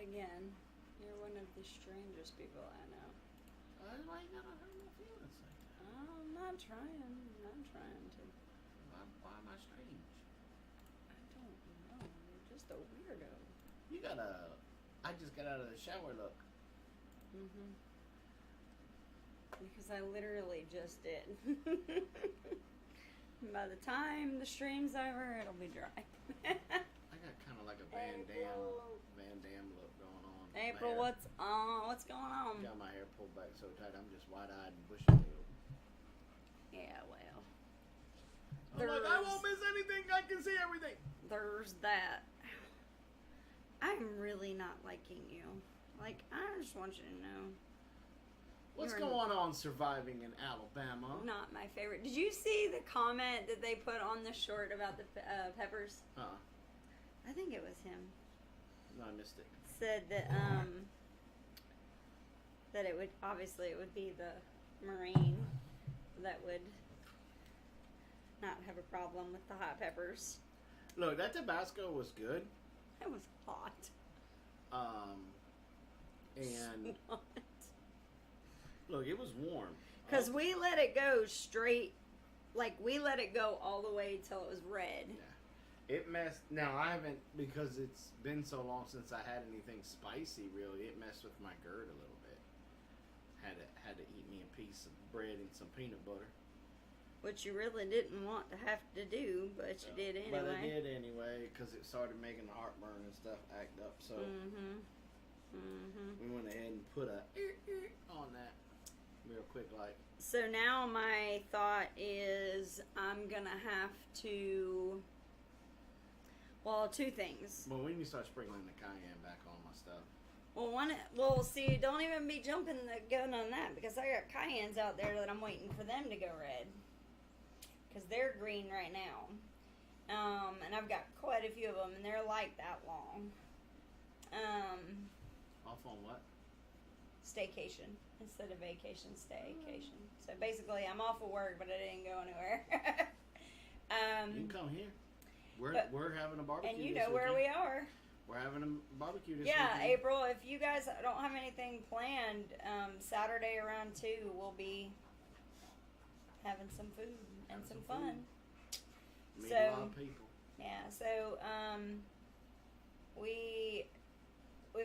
again. You're one of the strangest people I know. Why you gotta hurt my feelings like that? I'm not trying. I'm not trying to. Why am I strange? I don't know. You're just a weirdo. You gotta. I just got out of the shower, look. Mm-hmm. Because I literally just did. By the time the stream's over, it'll be dry. I got kind of like a Van Damme look going on. April, what's on? What's going on? Got my hair pulled back so tight, I'm just wide-eyed and bushy-tailed. Yeah, well. I'm like, I won't miss anything. I can see everything. There's that. I'm really not liking you. Like, I just want you to know. What's going on surviving in Alabama? Not my favorite. Did you see the comment that they put on the short about the peppers? Huh. I think it was him. No, I missed it. Said that that it would be the Marine that would not have a problem with the hot peppers. Look, that Tabasco was good. It was hot. And look, it was warm. Because we let it go straight, like we let it go all the way till it was red. Yeah. It messed. Now I haven't, because it's been so long since I had anything spicy. Really, it messed with my GERD a little bit. Had to eat me a piece of bread and some peanut butter. Which you really didn't want to have to do, but you did anyway. But I did anyway, because it started making the heartburn and stuff act up. So we went ahead and put a on that real quick, like. So now my thought is I'm gonna have to. Well, two things. Well, we need to start sprinkling the cayenne back on my stuff. Well, see, don't even be jumping the gun on that, because I got cayennes out there that I'm waiting for them to go red. Because they're green right now. And I've got quite a few of them, and they're like that long. Off on what? Staycation. Instead of vacation, staycation. So basically, I'm off of work, but I didn't go anywhere. You can come here. We're having a barbecue. And you know where we are. We're having a barbecue this weekend. Yeah, April, if you guys don't have anything planned, Saturday around 2, we'll be having some food and some fun. Meet a lot of people. Yeah, so we've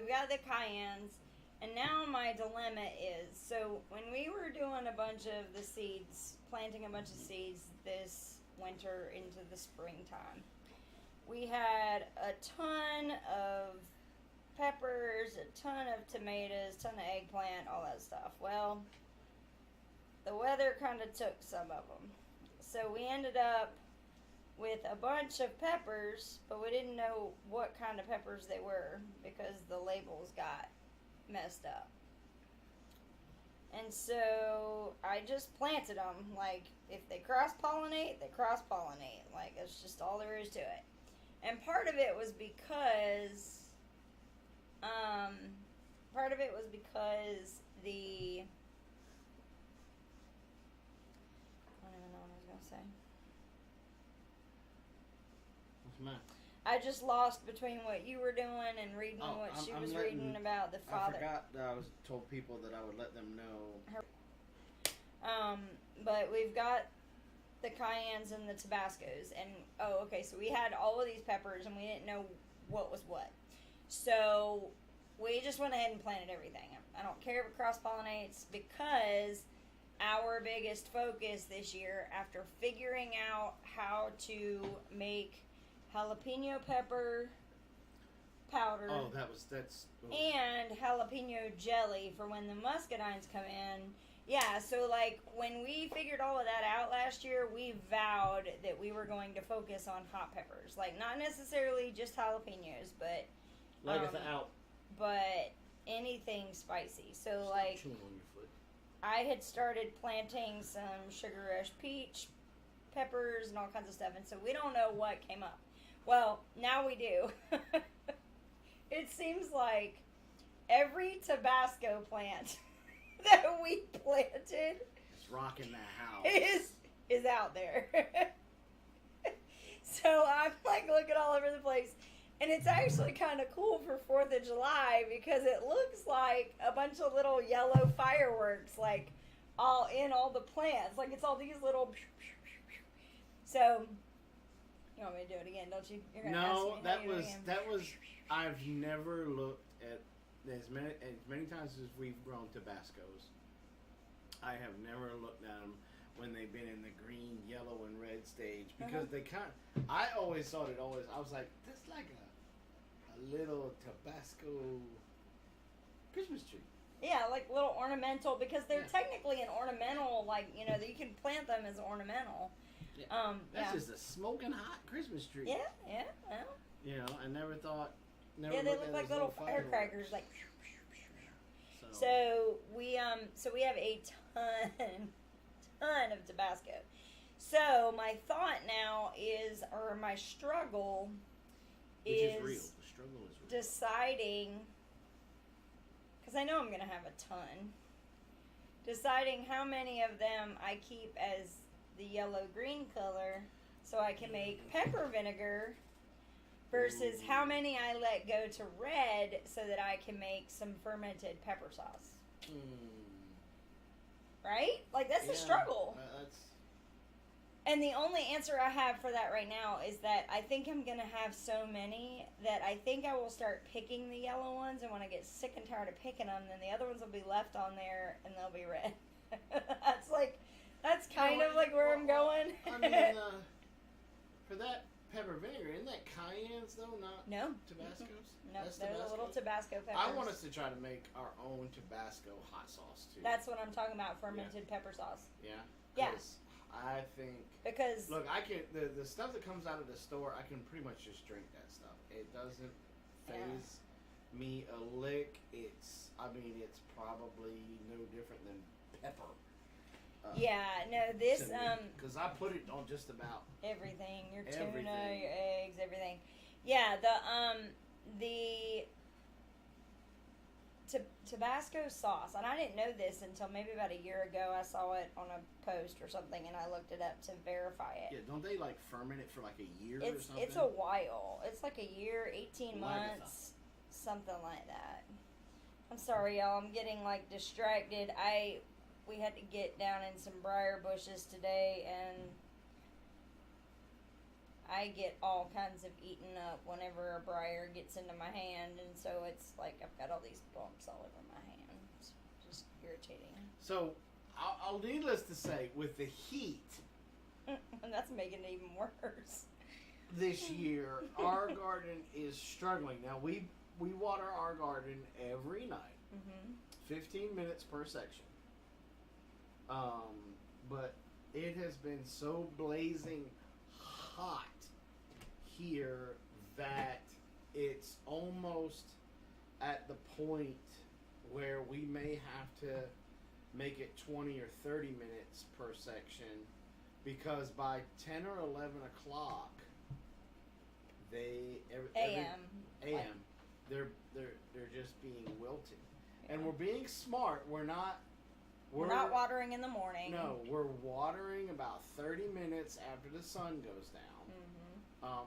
got the cayennes, and now my dilemma is, so when we were doing a bunch of the seeds, planting a bunch of seeds this winter into the springtime, we had a ton of peppers, a ton of tomatoes, a ton of eggplant, all that stuff. Well, the weather kind of took some of them. So we ended up with a bunch of peppers, but we didn't know what kind of peppers they were because the labels got messed up. And so I just planted them. Like, if they cross-pollinate, they cross-pollinate. Like, that's just all there is to it. And part of it was because the, I don't even know what I was going to say. What's mine? I just lost between what you were doing and reading what she was reading about the father. I forgot that I was told people that I would let them know. But we've got the cayennes and the Tabascos, and so we had all of these peppers, and we didn't know what was what. So we just went ahead and planted everything. I don't care if it cross-pollinates, because our biggest focus this year, after figuring out how to make jalapeno pepper powder and jalapeno jelly for when the muscadines come in. Yeah, so like when we figured all of that out last year, we vowed that we were going to focus on hot peppers. Like, not necessarily just jalapenos, but but anything spicy. So Stop like chewing on your foot. I had started planting some sugar rush peach peppers and all kinds of stuff, and so we don't know what came up. Well, now we do. It seems like every Tabasco plant that we planted is rocking the house. Is out there. So I'm like looking all over the place, And it's actually kind of cool for 4th of July because it looks like a bunch of little yellow fireworks, like all in all the plants. Like it's all these little. So, you want me to do it again, don't you? You're gonna ask me how you do it again. that was. I've never looked at as many times as we've grown Tabascos. I have never looked at them when they've been in the green, yellow, and red stage because they kind. I always thought it always. I was like, that's like a little Tabasco Christmas tree. Yeah, like little ornamental because they're technically an ornamental. Like you can plant them as ornamental. Yeah. That's just a smoking hot Christmas tree. Yeah, yeah. Well. I never thought. They look like little firecrackers, like. So we have a ton of Tabasco. So my thought now is, or my struggle is real. The struggle is real. Deciding, because I know I'm going to have a ton, deciding how many of them I keep as the yellow-green color so I can make pepper vinegar versus how many I let go to red so that I can make some fermented pepper sauce. Right? Like, that's the struggle. And the only answer I have for that right now is that I think I'm going to have so many that I think I will start picking the yellow ones, and when I get sick and tired of picking them, then the other ones will be left on there and they'll be red. That's kind of like where I'm going. I mean, for that pepper vinegar, isn't that cayennes though, not Tabascos? No, they're a little Tabasco peppers. I want us to try to make our own Tabasco hot sauce too. That's what I'm talking about, fermented pepper sauce. Yeah? Yeah. I think... Because... Look, I can... The stuff that comes out of the store, I can pretty much just drink that stuff. It doesn't faze me a lick. It's probably no different than pepper. This... Because I put it on just about... Everything. Your tuna, your eggs, everything. Yeah, the Tabasco sauce, and I didn't know this until maybe about a year ago. I saw it on a post or something, and I looked it up to verify it. Yeah, don't they like ferment it for like a year or something? It's a while. It's like a year, 18 months, something like that. I'm sorry, y'all. I'm getting like distracted. We had to get down in some briar bushes today, and I get all kinds of eaten up whenever a briar gets into my hand, and so it's like I've got all these bumps all over my hand. It's just irritating. So, I'll needless to say, with the heat, and that's making it even worse. This year, our garden is struggling. Now we water our garden every night, 15 minutes per section. But it has been so blazing hot here that it's almost at the point where we may have to make it 20 or 30 minutes per section, because by 10 or 11 o'clock AM they're just being wilted. And we're being smart. We're not watering in the morning. No, we're watering about 30 minutes after the sun goes down.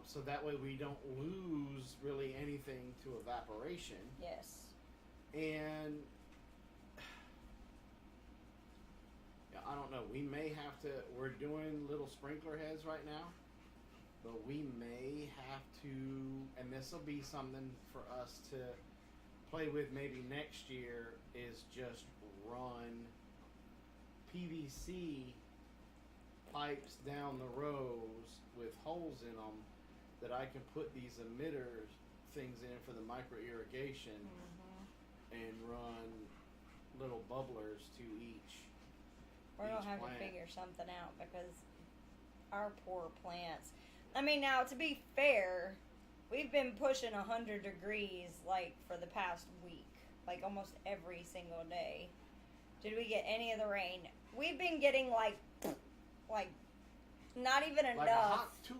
So that way we don't lose really anything to evaporation. Yes. And I don't know. We may have to. We're doing little sprinkler heads right now, but we may have to. And this will be something for us to play with maybe next year. Is just run PVC pipes down the rows with holes in them that I can put these emitter things in for the micro irrigation and run little bubblers to each. We're going to have to figure something out because our poor plants. I mean, now to be fair, we've been pushing 100 degrees like for the past week, like almost every single day. Did we get any of the rain? We've been getting like not even enough. Like a hot tube.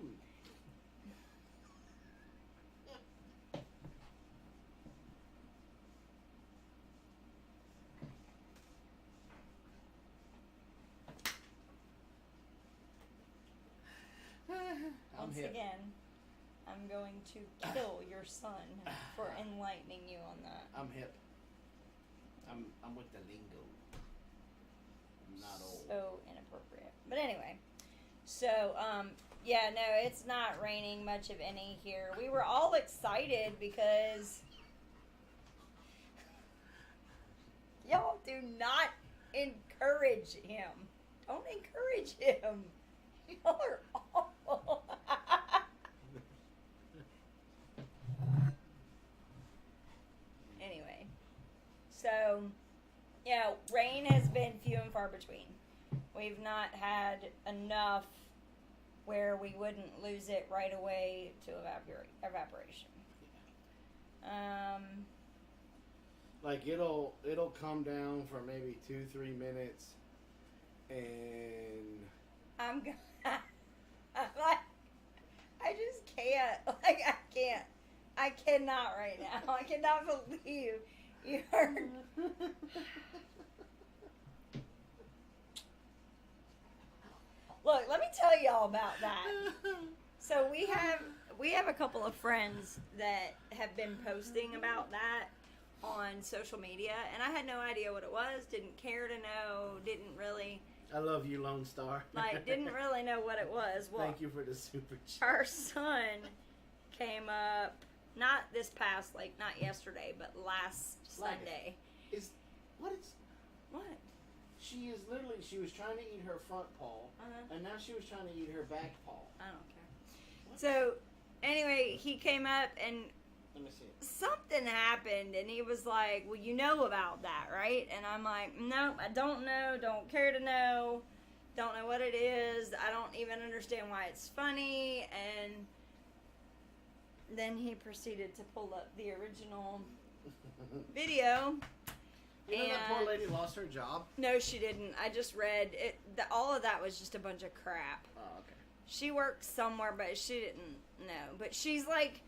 Once again, I'm going to kill your son for enlightening you on that. I'm hip. I'm with the lingo. I'm not old. So inappropriate. But anyway, so yeah, no, it's not raining much of any here. We were all excited because y'all do not encourage him. Don't encourage him. Y'all are awful. Anyway, so yeah, rain has been few and far between. We've not had enough where we wouldn't lose it right away to evaporation. Like it'll come down for maybe 2-3 minutes, and I'm like, I just can't. Like, I cannot right now. I cannot believe you are. Look, let me tell y'all about that. So we have a couple of friends that have been posting about that on social media, and I had no idea what it was. Didn't care to know. Didn't really. I love you, Lone Star. Didn't really know what it was. Well, thank you for the super chat. our son came up, not this past, not yesterday, but last Sunday. What? She was trying to eat her front paw, and now she was trying to eat her back paw. I don't care. What? So, anyway, he came up and let me see it. Something happened, and he was like, well, you know about that, right? And I'm like, nope, I don't know, don't care to know, don't know what it is, I don't even understand why it's funny, and then he proceeded to pull up the original video. You know that poor lady lost her job? No, she didn't. I just read it. All of that was just a bunch of crap. Oh, okay. She works somewhere, but she didn't know. But she's like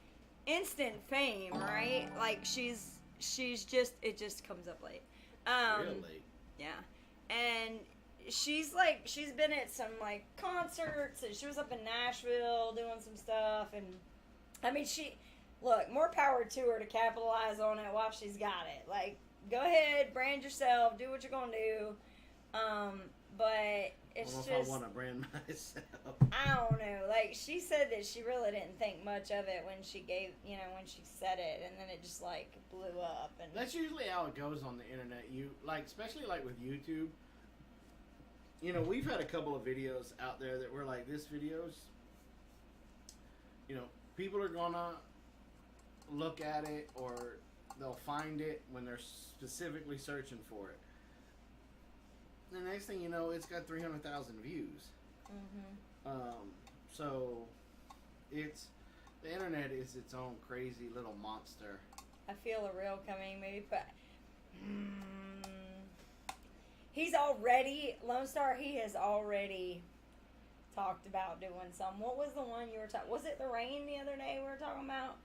instant fame, right? Like she's just, it just comes up late. Real late. Yeah. And she's been at some concerts, and she was up in Nashville doing some stuff, and I mean, look, more power to her to capitalize on it while she's got it. Go ahead, brand yourself, do what you're gonna do. But it's I don't just, know if I want to brand myself. I don't know. She said that she really didn't think much of it when she when she said it, and then it just blew up. And that's usually how it goes on the internet. You especially with YouTube. We've had a couple of videos out there that were this video's. People are gonna look at it, or they'll find it when they're specifically searching for it. The next thing you know, it's got 300,000 views. So the internet is its own crazy little monster. I feel a reel coming, maybe, but he's already, Lone Star, he has already talked about doing some. What was the one you were talking, was it the rain the other day we were talking about?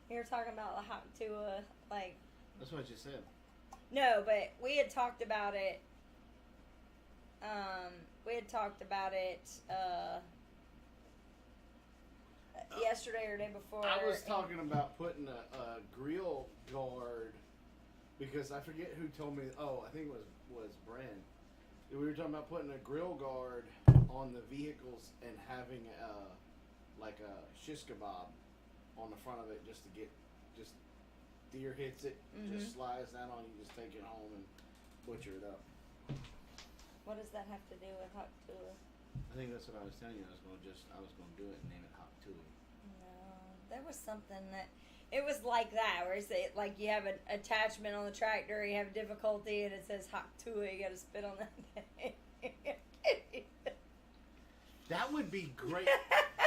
You were talking about the hot tua, That's what you said. No, but we had talked about it. Yesterday or day before. I was talking about putting a grill guard, because I forget who told me. Oh, I think it was Bren. We were talking about putting a grill guard on the vehicles and having a shish kebab on the front of it, just deer hits it, just slides down on you, just take it home and butcher it up. What does that have to do with hot tua? I think that's what I was telling you. I was gonna do it and name it hot tua. No, there was something that it was like that, where it's you have an attachment on the tractor, you have difficulty, and it says hot tua. You got to spit on that thing. That would be great.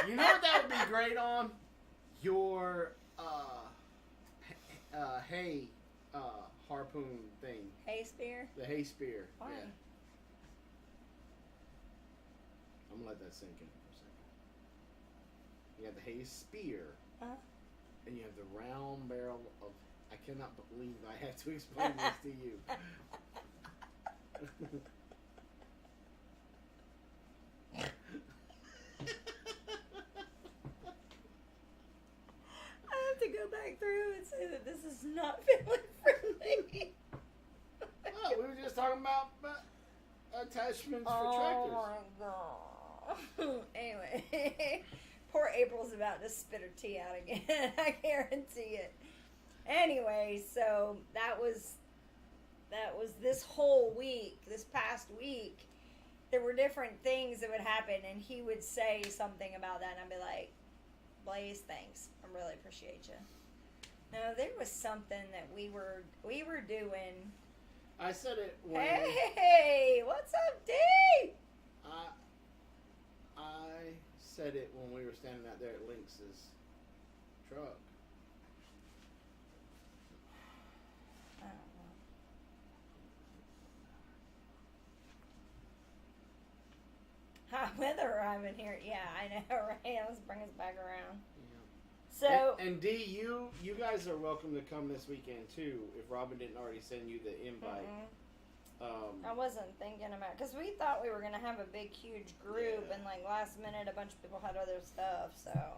You know what that would be great on? Your hay harpoon thing. Hay spear? The hay spear. Why? Yeah. I'm gonna let that sink in for a second. You have the hay spear, and you have the round barrel of. I cannot believe I have to explain this to you. back through and say that this is not family friendly. Well, we were just talking about attachments for Oh tractors. my god. Anyway, poor April's about to spit her tea out again. I guarantee it. Anyway, so that was this whole week, this past week. There were different things that would happen, and he would say something about that, and I'd be like, Blaze, thanks. I really appreciate you. No, there was something that we were doing. I said it when Hey, what's up, D? I said it when we were standing out there at Lynx's truck. I don't know. Hot weather arriving here. Yeah, I know, right? Let's bring us back around. So And D, you guys are welcome to come this weekend too. If Robin didn't already send you the invite. I wasn't thinking about, because we thought we were gonna have a big, huge group, and like last minute, a bunch of people had other stuff. So,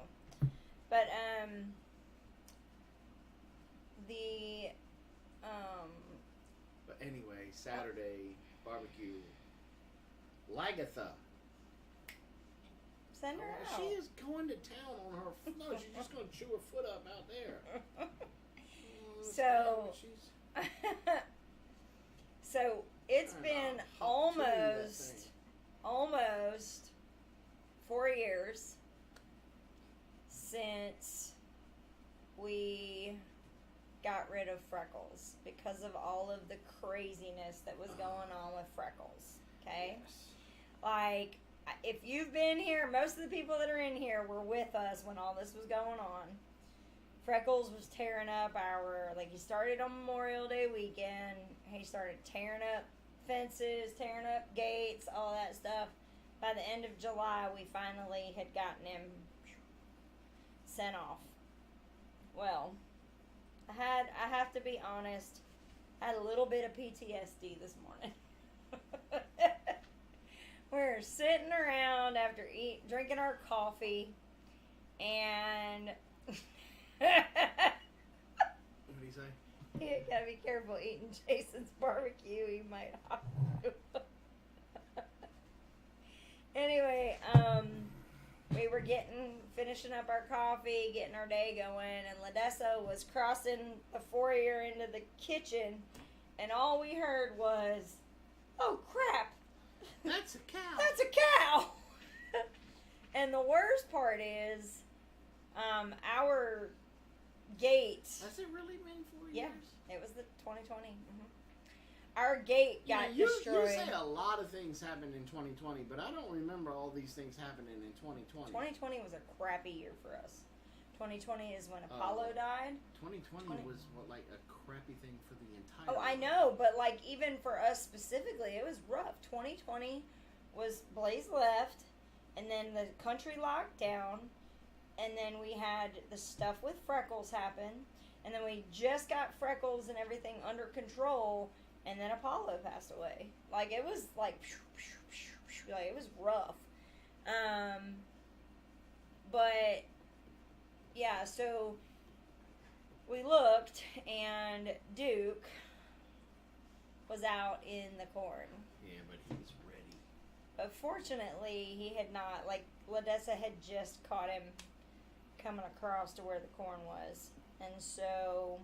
but But anyway, Saturday barbecue. Lagatha. send her out. She is going to town on her. No, she's just going to chew her foot up out there. So, so it's I been know. Hot almost 4 years since we got rid of Freckles because of all of the craziness that was going on with Freckles. Okay? Yes. Like, if you've been here, most of the people that are in here were with us when all this was going on. Freckles was tearing up he started on Memorial Day weekend. He started tearing up fences, tearing up gates, all that stuff. By the end of July, we finally had gotten him sent off. Well, I have to be honest, I had a little bit of PTSD this morning. We're sitting around after drinking our coffee, and What do you say? you gotta be careful eating Jason's barbecue. He might hop you. Anyway, we were finishing up our coffee, getting our day going, and Ladessa was crossing the foyer into the kitchen, and all we heard was, "Oh crap! That's a cow. That's a cow!" And the worst part is, our gate. Has it really been 4 years? Yeah, it was the 2020. Mm-hmm. Our gate got destroyed. You say a lot of things happened in 2020, but I don't remember all these things happening in 2020. 2020 was a crappy year for us. 2020 is when Apollo died. 2020 was like a crappy thing for the entire Oh, I know, but like even for us specifically, it was rough. 2020 was Blaze left, and then the country locked down, and then we had the stuff with Freckles happen, and then we just got Freckles and everything under control, and then Apollo passed away. Like it was like it was rough. But yeah, so we looked, and Duke was out in the corn. Yeah, but he was ready. But fortunately, he had not, like, Ladessa had just caught him coming across to where the corn was. And so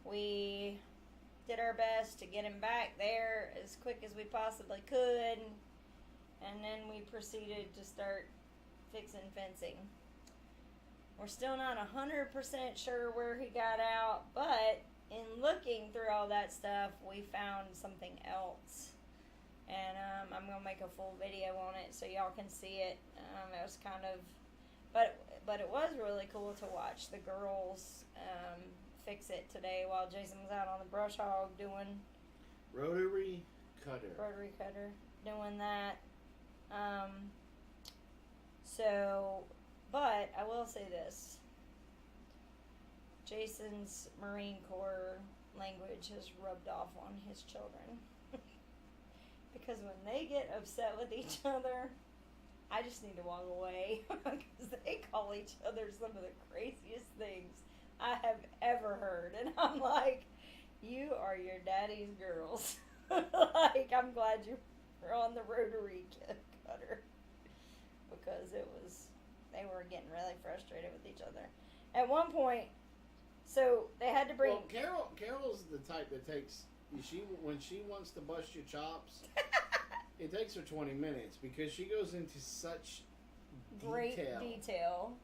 we did our best to get him back there as quick as we possibly could. And then we proceeded to start fixing fencing. We're still not 100% sure where he got out, but in looking through all that stuff, we found something else. And I'm going to make a full video on it so y'all can see it. It was kind of, but it was really cool to watch the girls fix it today while Jason was out on the brush hog doing Rotary cutter, doing that. But I will say this. Jason's Marine Corps language has rubbed off on his children. Because when they get upset with each other, I just need to walk away. Because they call each other some of the craziest things. I have ever heard. And I'm like, you are your daddy's girls. Like, I'm glad you were on the rotary cutter. Because they were getting really frustrated with each other. At one point, so they had to bring. Well, Carol's the type that takes. When she wants to bust your chops, it takes her 20 minutes because she goes into such Great detail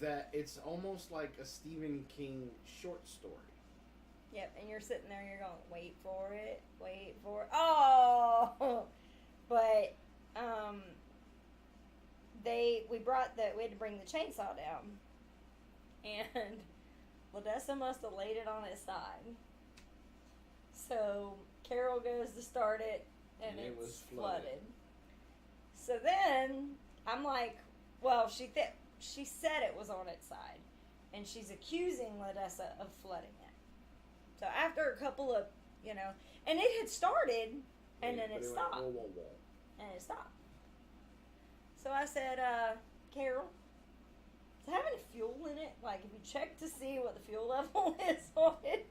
that it's almost like a Stephen King short story. Yep, and you're sitting there and you're going, wait for it. Oh! But, we had to bring the chainsaw down. And Ladessa must have laid it on its side. So, Carol goes to start it, and it was flooded. So then, I'm like, well, she said it was on its side. And she's accusing Ladessa of flooding it. So after a couple of, and it had started, and then it stopped. And it stopped. So I said, Carol, does it have any fuel in it? Like, have you checked to see what the fuel level is on it?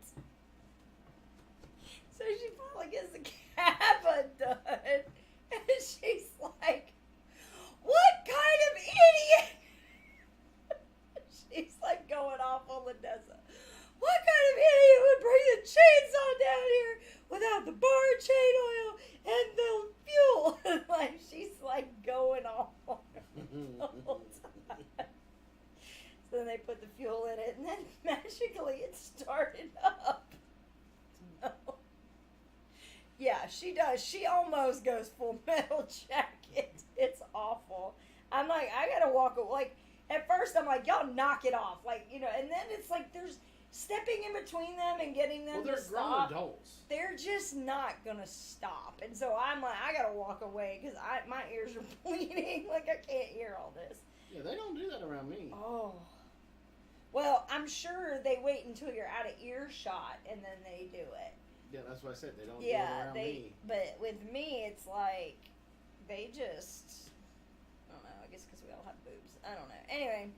So she finally gets the cap undone, and she's like, what kind of idiot? She's like going off on Ladessa. What kind of idiot would bring the chainsaw down here without the bar chain oil and the fuel? Like, she's like going off on her the whole time. So then they put the fuel in it, and then magically it started up. So, yeah, she does. She almost goes Full Metal Jacket. It's awful. I'm like, I gotta walk away. Like, at first I'm like, y'all knock it off. Like, and then it's like there's stepping in between them and getting them to stop. Well, they're grown adults. They're just not gonna stop. And so I'm like, I gotta walk away because my ears are bleeding. Like, I can't hear all this. Yeah, they don't do that around me. Oh. Well, I'm sure they wait until you're out of earshot and then they do it. Yeah, that's what I said. They don't do it around me. But with me, it's like, they just, I don't know, I guess because we all have boobs. I don't know. Anyway,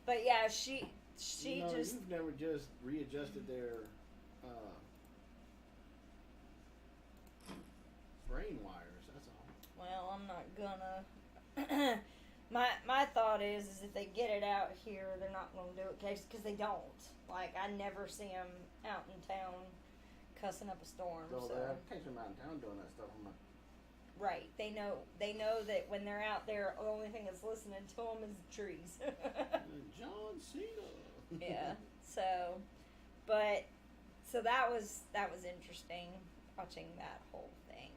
but yeah, she just. You've never just readjusted their brain wires, that's all. Well, I'm not gonna. My thought is if they get it out here, they're not gonna do it because they don't. Like, I never see them out in town cussing up a storm. So So they catch them out in town doing that stuff. right, they know that when they're out there, the only thing that's listening to them is the trees. John Cena. Yeah. So that was interesting watching that whole thing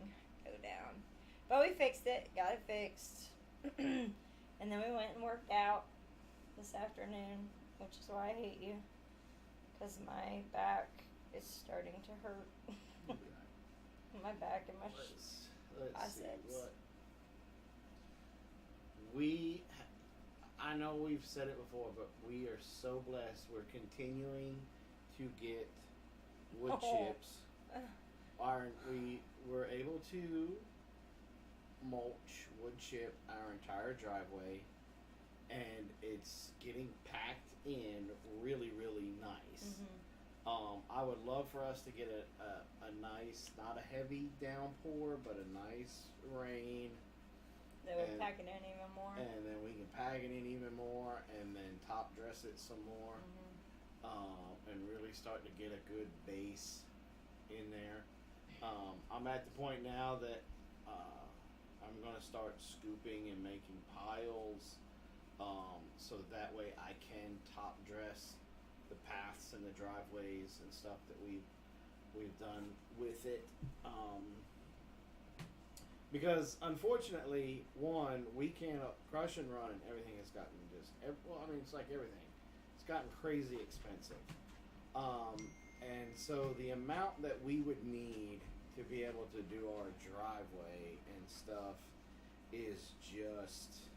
go down. But we fixed it, got it fixed, and then we went and worked out this afternoon, which is why I hate you, because my back is starting to hurt. My back and my Let's see biceps. I know we've said it before, but we are so blessed. We're continuing to get wood chips. We were able to mulch wood chip our entire driveway, and it's getting packed in really, really nice. Mm-hmm. I would love for us to get a nice, not a heavy downpour, but a nice rain. They would pack it in even more. And then we can pack it in even more, and then top dress it some more, and really start to get a good base in there. I'm at the point now that I'm going to start scooping and making piles, so that way I can top dress the paths and the driveways and stuff that we've done with it. Because unfortunately, we can't crush and run, and everything has gotten it's like everything. It's gotten crazy expensive. And so the amount that we would need to be able to do our driveway and stuff is just,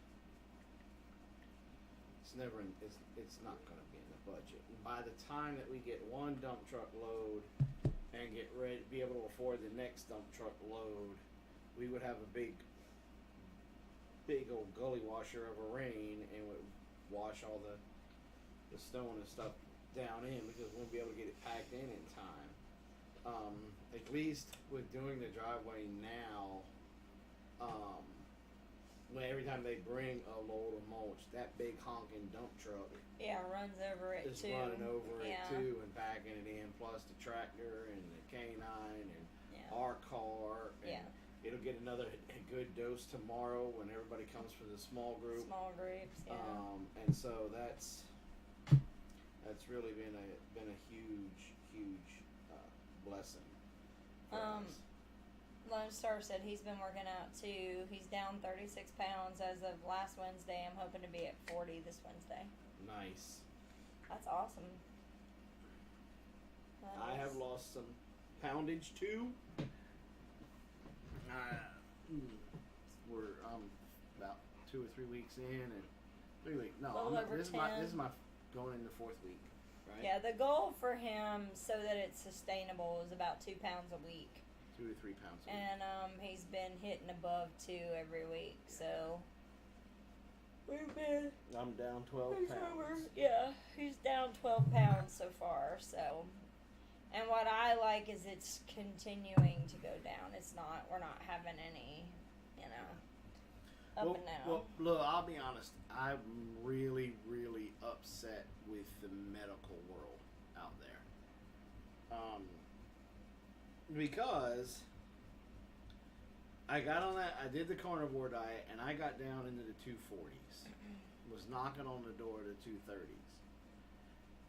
it's not going to be in the budget. And by the time that we get one dump truck load and get ready to be able to afford the next dump truck load, we would have a big old gully washer of a rain, and would wash all the stone and stuff down in because we won't be able to get it packed in time. At least with doing the driveway now, when every time they bring a load of mulch, that big honking dump truck runs over it is too. running over it too and packing it in, plus the tractor and the canine and our car. And it'll get another good dose tomorrow when everybody comes for the small group. Small groups, and so that's really been a huge blessing for us. Lone Star said he's been working out too. He's down 36 pounds as of last Wednesday. I'm hoping to be at 40 this Wednesday. Nice. That's awesome. I have lost some poundage too. We're about 2 or 3 weeks in, and 3 weeks. No, this is my going into 4th week. Right? Yeah, the goal for him, so that it's sustainable, is about 2 pounds a week. 2 to 3 pounds a week. And he's been hitting above 2 every week, so we've been. I'm down 12 pounds. Yeah, he's down 12 pounds so far. So, and what I like is it's continuing to go down. We're not having any, up and down. Well, look, I'll be honest. I'm really, really upset with the medical world out there. Because I got on that, I did the carnivore diet, and I got down into the 240s. Was knocking on the door of the 230s.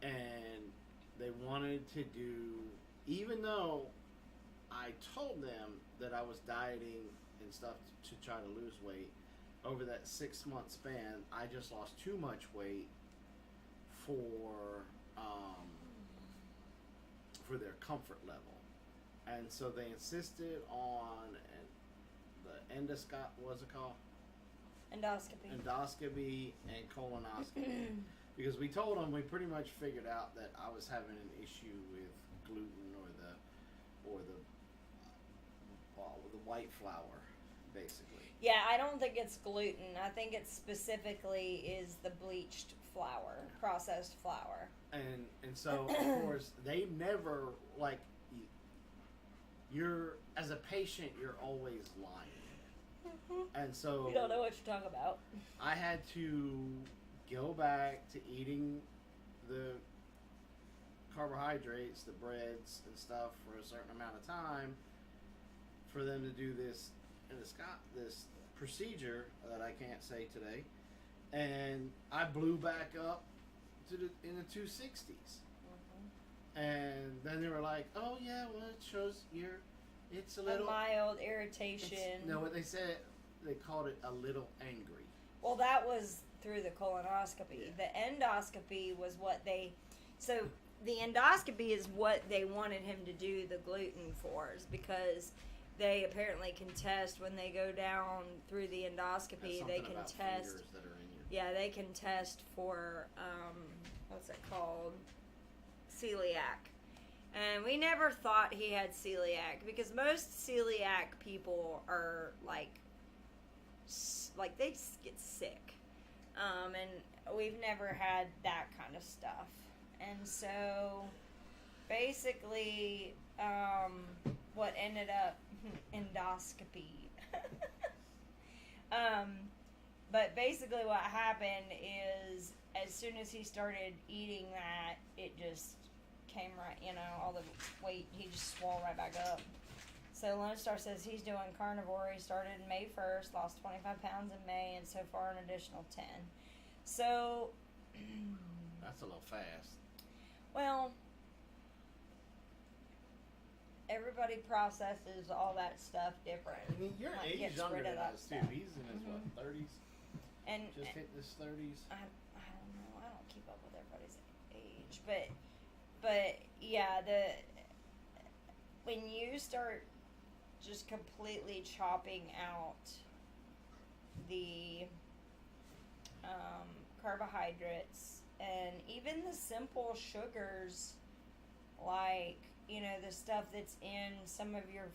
And they wanted to do, even though I told them that I was dieting and stuff to try to lose weight, over that 6-month span, I just lost too much weight for their comfort level. And so they insisted on the endoscope, what's it called? Endoscopy and colonoscopy. Because we told them, we pretty much figured out that I was having an issue with gluten or the white flour, basically. Yeah, I don't think it's gluten. I think it specifically is the bleached flour, processed flour. And so, of course, they never, like, you're, as a patient, you're always lying. Mm-hmm. And so... You don't know what you're talking about. I had to go back to eating the carbohydrates, the breads and stuff for a certain amount of time for them to do this procedure that I can't say today. And I blew back up in the 260s. And then they were like, "Oh yeah, well it shows it's a little mild irritation." No, what they said, they called it a little angry. Well, that was through the colonoscopy. Yeah. The endoscopy was what the endoscopy is what they wanted him to do the gluten for, is because they apparently can test when they go down through the endoscopy. They can test. That are in your... Yeah, they can test for what's it called? Celiac. And we never thought he had celiac, because most celiac people are like they just get sick. And we've never had that kind of stuff. And so basically what ended up endoscopy. But basically what happened is, as soon as he started eating that, it just came right, all the weight, he just swole right back up. So Lone Star says he's doing carnivore. He started May 1st, lost 25 pounds in May, and so far an additional 10. So... That's a little fast. Well, everybody processes all that stuff different. I mean, your age is younger than us, too. He's in his, 30s? And just hit his 30s? I don't know. I don't keep up with everybody's age. But yeah, when you start just completely chopping out the carbohydrates and even the simple sugars, like, the stuff that's in some of your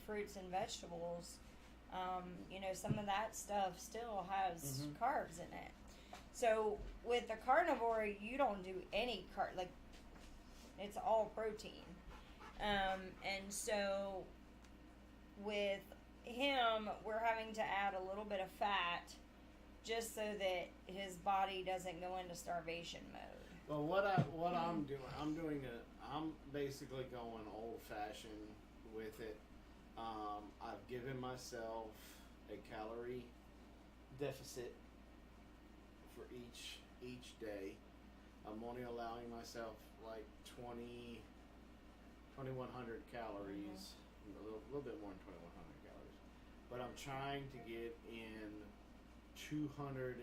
fruits and vegetables, some of that stuff still has carbs in it. So with the carnivore, you don't do any It's all protein. And so with him, we're having to add a little bit of fat just so that his body doesn't go into starvation mode. Well, what I'm doing, I'm basically going old fashioned with it. I've given myself a calorie deficit for each day. I'm only allowing myself like 2,100 calories, a little bit more than 2,100 calories. But I'm trying to get in 250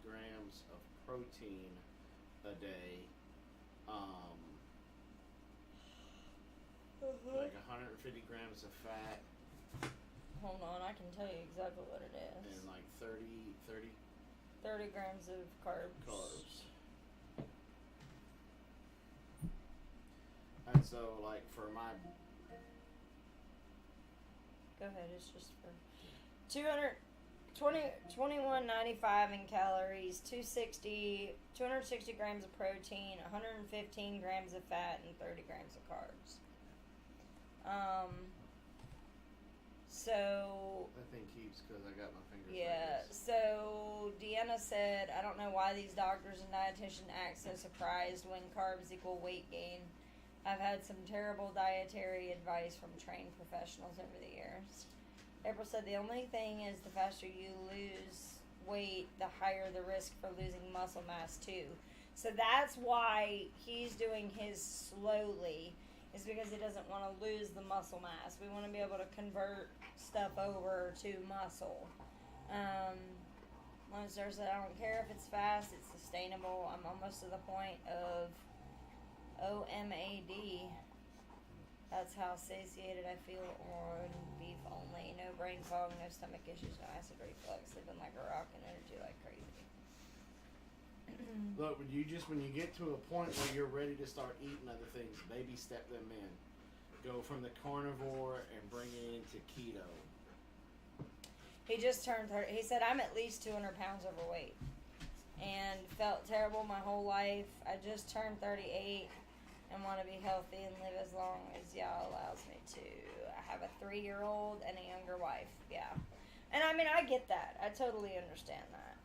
grams of protein a day. Like 150 grams of fat. Hold on, I can tell you exactly what it is. And like 30 grams of carbs. And so, like, for my... Go ahead, it's just for... 2195 in calories, 260 grams of protein, 115 grams of fat, and 30 grams of carbs. So... That thing keeps because I got my fingers Yeah, like this. so Deanna said, I don't know why these doctors and dietitians act so surprised when carbs equal weight gain. I've had some terrible dietary advice from trained professionals over the years. April said the only thing is the faster you lose weight, the higher the risk for losing muscle mass too. So that's why he's doing his slowly, is because he doesn't want to lose the muscle mass. We want to be able to convert stuff over to muscle. Monster said, I don't care if it's fast, it's sustainable. I'm almost to the point of OMAD. That's how satiated I feel on beef only. No brain fog, no stomach issues, no acid reflux. Living like a rock and energy like crazy. Look, when you get to a point where you're ready to start eating other things, baby step them in. Go from the carnivore and bring it into keto. He just turned 30. He said, I'm at least 200 pounds overweight and felt terrible my whole life. I just turned 38 and want to be healthy and live as long as Yah allows me to. I have a 3-year-old and a younger wife. Yeah. And I mean, I get that. I totally understand that.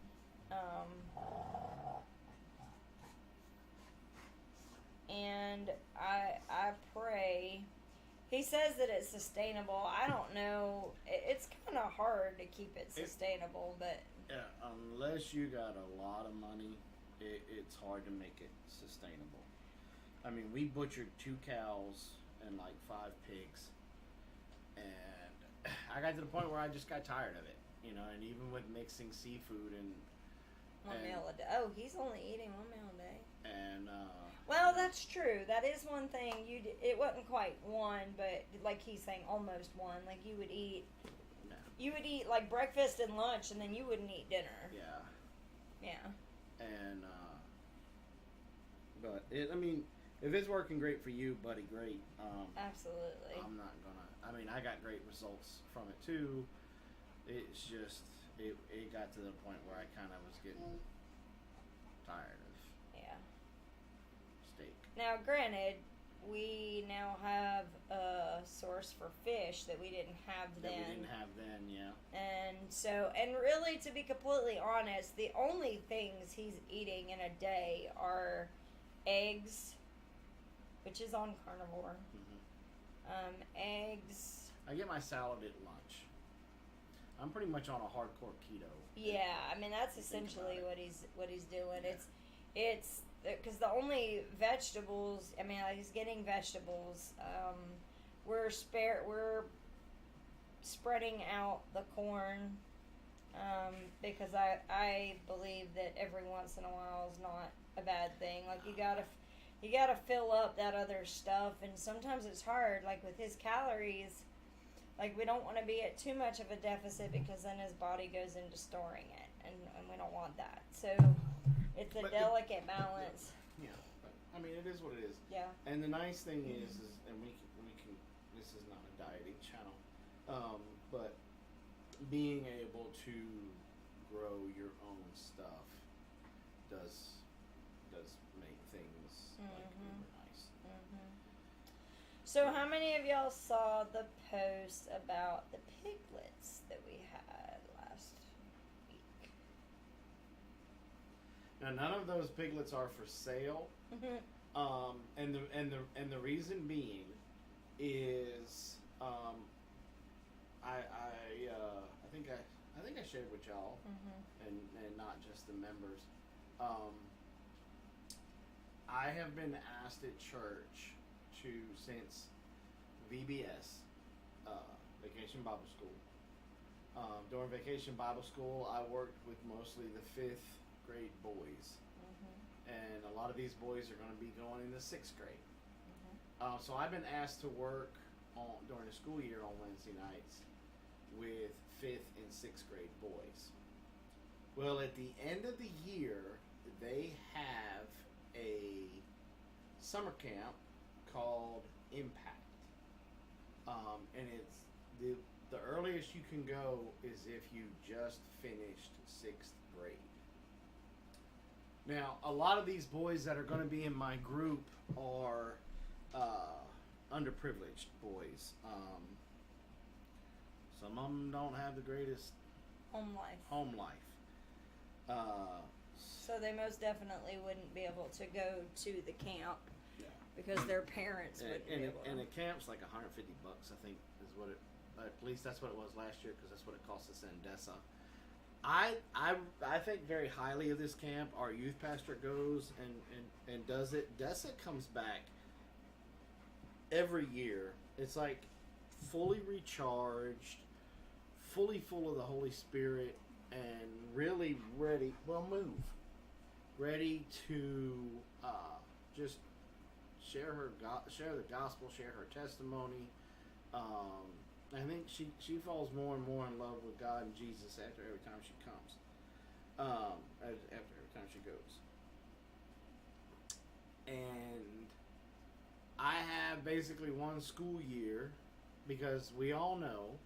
And I pray. He says that it's sustainable. I don't know. It's kind of hard to keep it sustainable, but... Yeah, unless you got a lot of money, it's hard to make it sustainable. I mean, we butchered 2 cows and like 5 pigs, and I got to the point where I just got tired of it, you know. And even with mixing seafood and one meal a day. Oh, he's only eating 1 meal a day. And well, that's true. That is one thing. It wasn't quite one, but like he's saying, almost one. Like you would eat. No. You would eat like breakfast and lunch, and then you wouldn't eat dinner. Yeah. Yeah. And but I mean, if it's working great for you, buddy, great. Absolutely. I'm not gonna. I mean, I got great results from it too. It's just it got to the point where I kind of was getting tired of steak. Now, granted, we now have a source for fish that we didn't have then. Yeah. And so, and really, to be completely honest, the only things he's eating in a day are eggs, which is on carnivore. Eggs. I get my salad at lunch. I'm pretty much on a hardcore keto. Yeah, I mean that's essentially what he's doing. Yeah. It's because the only vegetables, I mean, like he's getting vegetables. We're spreading out the corn because I believe that every once in a while is not a bad thing. Like you gotta fill up that other stuff, and sometimes it's hard. Like with his calories, like we don't want to be at too much of a deficit because then his body goes into storing it, and we don't want that. So it's a delicate balance. Yeah, but I mean it is what it is. Yeah. And the nice thing is and we can. This is not a dieting channel, but being able to grow your own stuff does make things like really nice. So how many of y'all saw the post about the piglets that we had last week? Now, none of those piglets are for sale. And the reason being is I think I shared with y'all and not just the members. I have been asked at church since VBS, Vacation Bible School. During Vacation Bible School, I worked with mostly the 5th grade boys. And a lot of these boys are going to be going into 6th grade. So I've been asked to work during the school year on Wednesday nights with 5th and 6th grade boys. Well, at the end of the year, they have a summer camp called Impact. And it's the earliest you can go is if you just finished 6th grade. Now, a lot of these boys that are going to be in my group are underprivileged boys. Some of them don't have the greatest home life. So they most definitely wouldn't be able to go to the camp because their parents wouldn't be able to. And the camp's like $150, I think, is what it. At least that's what it was last year, because that's what it cost us in Dessa. I think very highly of this camp. Our youth pastor goes and does it. Dessa comes back every year. It's like fully recharged, fully full of the Holy Spirit, and really ready. Well, ready to just share the gospel, share her testimony. I think she falls more and more in love with God and Jesus after every time she comes. After every time she goes. And I have basically one school year, because we all know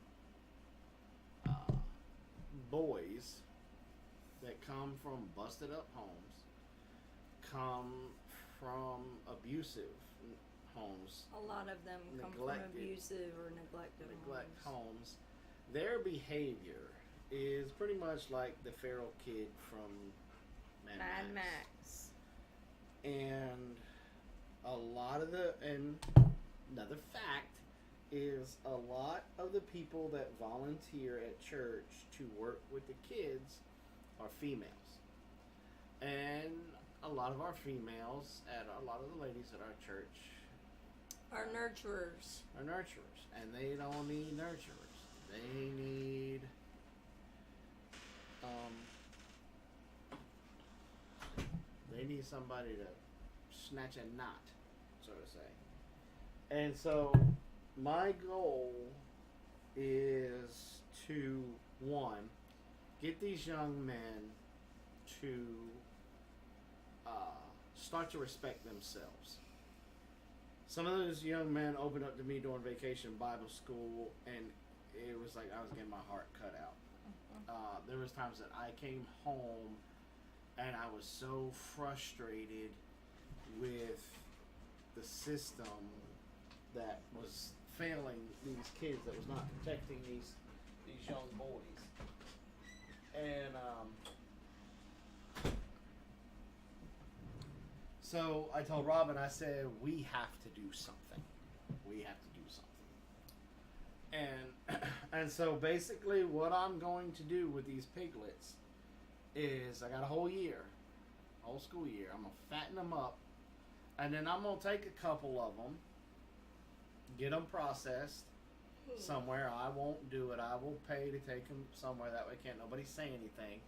boys that come from busted up homes, come from abusive homes. A lot of them come from abusive or neglected homes. Their behavior is pretty much like the feral kid from Mad Max. And another fact is a lot of the people that volunteer at church to work with the kids are females. And a lot of our females, a lot of the ladies at our church are nurturers. And they don't need nurturers. They need somebody to snatch a knot, so to say. And so my goal is to, one, get these young men to start to respect themselves. Some of those young men opened up to me during Vacation Bible School, and it was like I was getting my heart cut out. There was times that I came home and I was so frustrated with the system that was failing these kids, that was not protecting these young boys. And so I told Robin, I said, we have to do something. And so basically what I'm going to do with these piglets is, I got a whole school year. I'm going to fatten them up, and then I'm going to take a couple of them, get them processed somewhere. I won't do it. I will pay to take them somewhere. That way can't nobody say anything.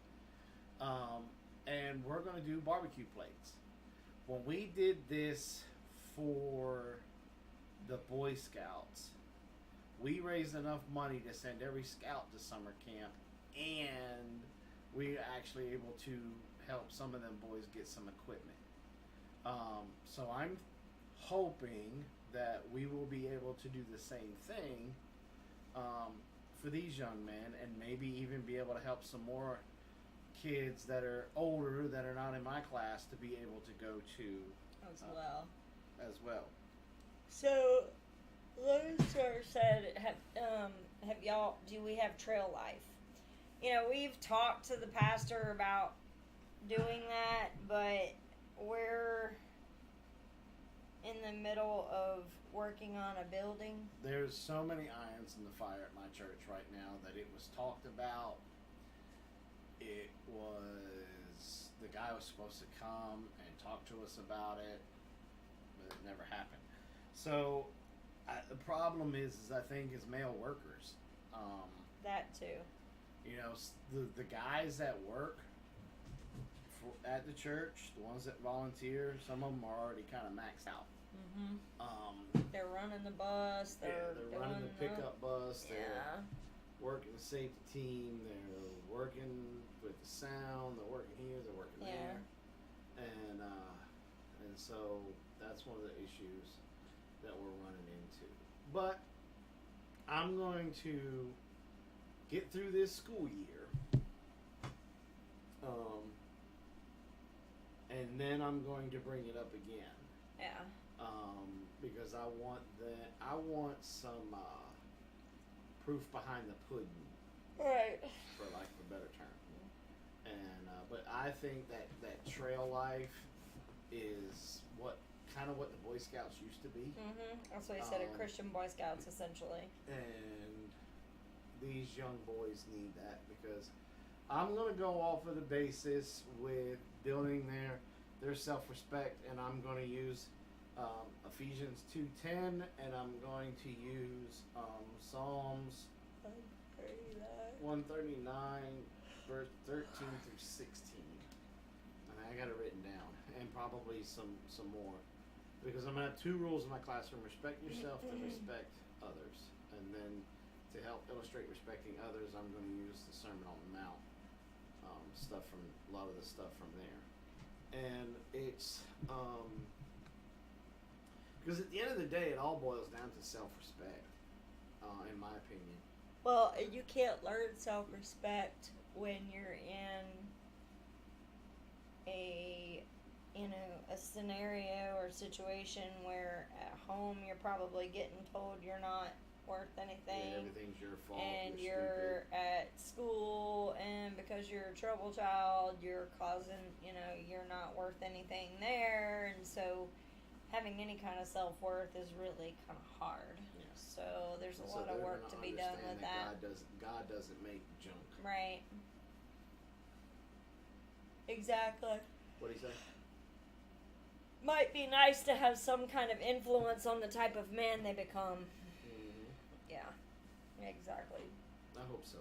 And we're going to do barbecue plates. When we did this for the Boy Scouts, we raised enough money to send every scout to summer camp, and we were actually able to help some of them boys get some equipment. So I'm hoping that we will be able to do the same thing for these young men, and maybe even be able to help some more kids that are older, that are not in my class, to be able to go to as well. As well. So Lone Star said, have y'all, do we have trail life? You know, we've talked to the pastor about doing that, but we're in the middle of working on a building. There's so many irons in the fire at my church right now that it was talked about. It was, the guy was supposed to come and talk to us about it, but it never happened. So, the problem is I think, is male workers. That too. You know, the guys that work at the church, the ones that volunteer, some of them are already kind of maxed out. They're running the bus. They're running the pickup bus. Yeah. They're working the safety team. They're working with the sound. They're working here. They're working there. And so that's one of the issues that we're running into. But I'm going to get through this school year. And then I'm going to bring it up again. Yeah. Because I want some proof behind the pudding. Right. For lack of a better term. And but I think that trail life is what the Boy Scouts used to be. That's what he said. A Christian Boy Scouts, essentially. And these young boys need that, because I'm going to go off of the basis with building their self-respect, and I'm going to use Ephesians 2:10, and I'm going to use Psalms 139, verse 13 through 16. And I got it written down, and probably some more, because I'm going to have 2 rules in my classroom: respect yourself to respect others. And then to help illustrate respecting others, I'm going to use the Sermon on the Mount stuff, from a lot of the stuff from there. And it's because at the end of the day, it all boils down to self-respect, in my opinion. Well, you can't learn self-respect when you're in a scenario or situation where at home you're probably getting told you're not worth anything. Yeah, everything's your fault. And you're at school, and because you're a trouble child, you're causing, you're not worth anything there. And so having any kind of self-worth is really kind of hard. Yeah. So there's a lot of work to be done with that. God doesn't make junk. Right. Exactly. What do you say? Might be nice to have some kind of influence on the type of man they become. Yeah, exactly. I hope so.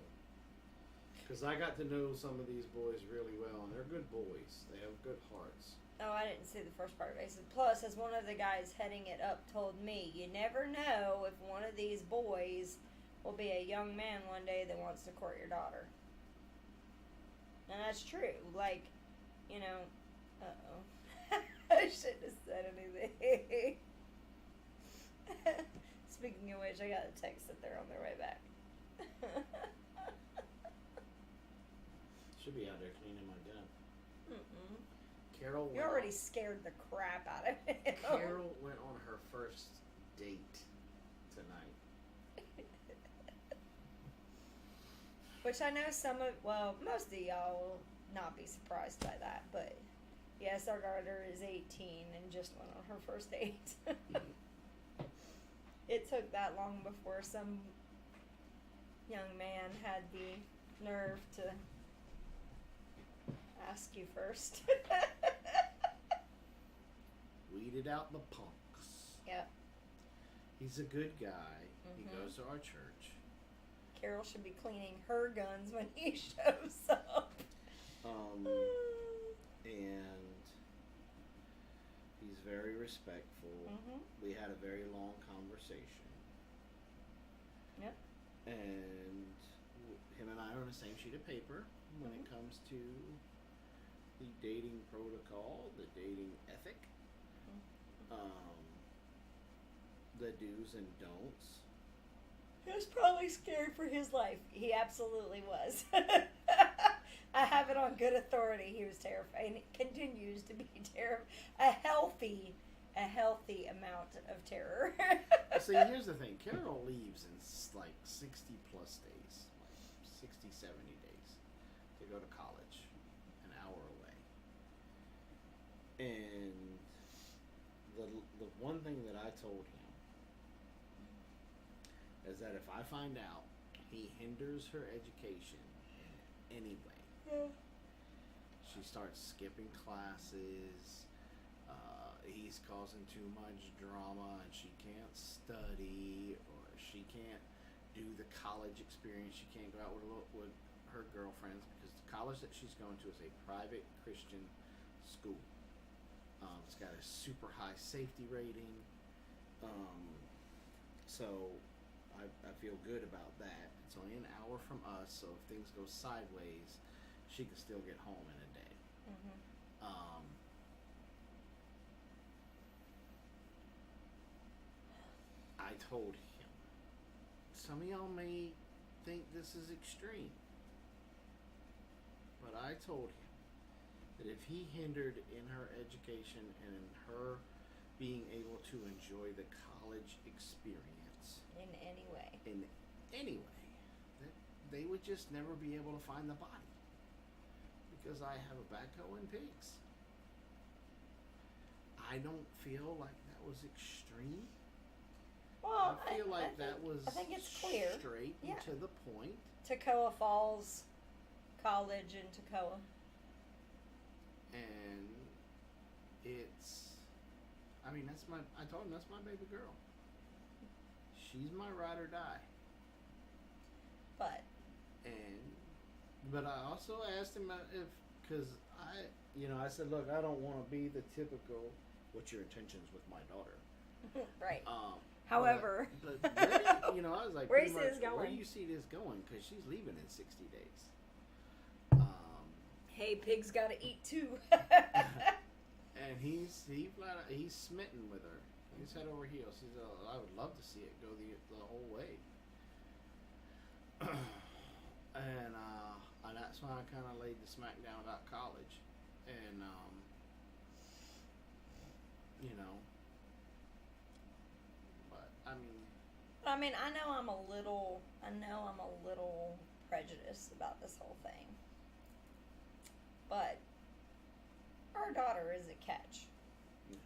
Because I got to know some of these boys really well, and they're good boys. They have good hearts. Oh, I didn't see the first part of it. Plus, as one of the guys heading it up told me, you never know if one of these boys will be a young man one day that wants to court your daughter. And that's true. Like, uh-oh. I shouldn't have said anything. Speaking of which, I got a text that they're on their way back. Should be out there cleaning my gun. Carol. You already scared the crap out of him. Carol went on her first date tonight. Which I know most of y'all will not be surprised by that, but yes, our daughter is 18 and just went on her first date. It took that long before some young man had the nerve to ask you first. Weeded out the punks. Yep. He's a good guy. He goes to our church. Carol should be cleaning her guns when he shows up. And he's very respectful. We had a very long conversation. Yep. And him and I are on the same sheet of paper when it comes to the dating protocol, the dating ethic, the do's and don'ts. He was probably scared for his life. He absolutely was. I have it on good authority. He was terrified, and it continues to be terrified. A healthy a healthy amount of terror. See, here's the thing. Carol leaves in like 60 plus days, like 60, 70 days to go to college, an hour away. And the one thing that I told him is that if I find out he hinders her education in any way, she starts skipping classes, he's causing too much drama and she can't study, or she can't do the college experience, she can't go out with her girlfriends, because the college that she's going to is a private Christian school. It's got a super high safety rating, so I feel good about that. It's only an hour from us, so if things go sideways, she can still get home in a day. I told him, some of y'all may think this is extreme, but I told him that if he hindered in her education and in her being able to enjoy the college experience In any way. that they would just never be able to find the body, because I have a backhoe and pigs. I don't feel like that was extreme. Well, I feel like that was I think it's clear. Straight and to the point. Toccoa Falls College in Toccoa. And it's, I mean, I told him that's my baby girl. She's my ride or die. But I also asked him because I said, look, I don't want to be the typical, what's your intentions with my daughter? Right. However, but I was like, where do you see this going? Where do you see this going? Because she's leaving in 60 days. Hey, pigs gotta eat too. And he's smitten with her. He's head over heels. I would love to see it go the whole way. And that's why I kind of laid the smack down about college, and but I mean, I know I'm a little prejudiced about this whole thing, but our daughter is a catch. Yeah.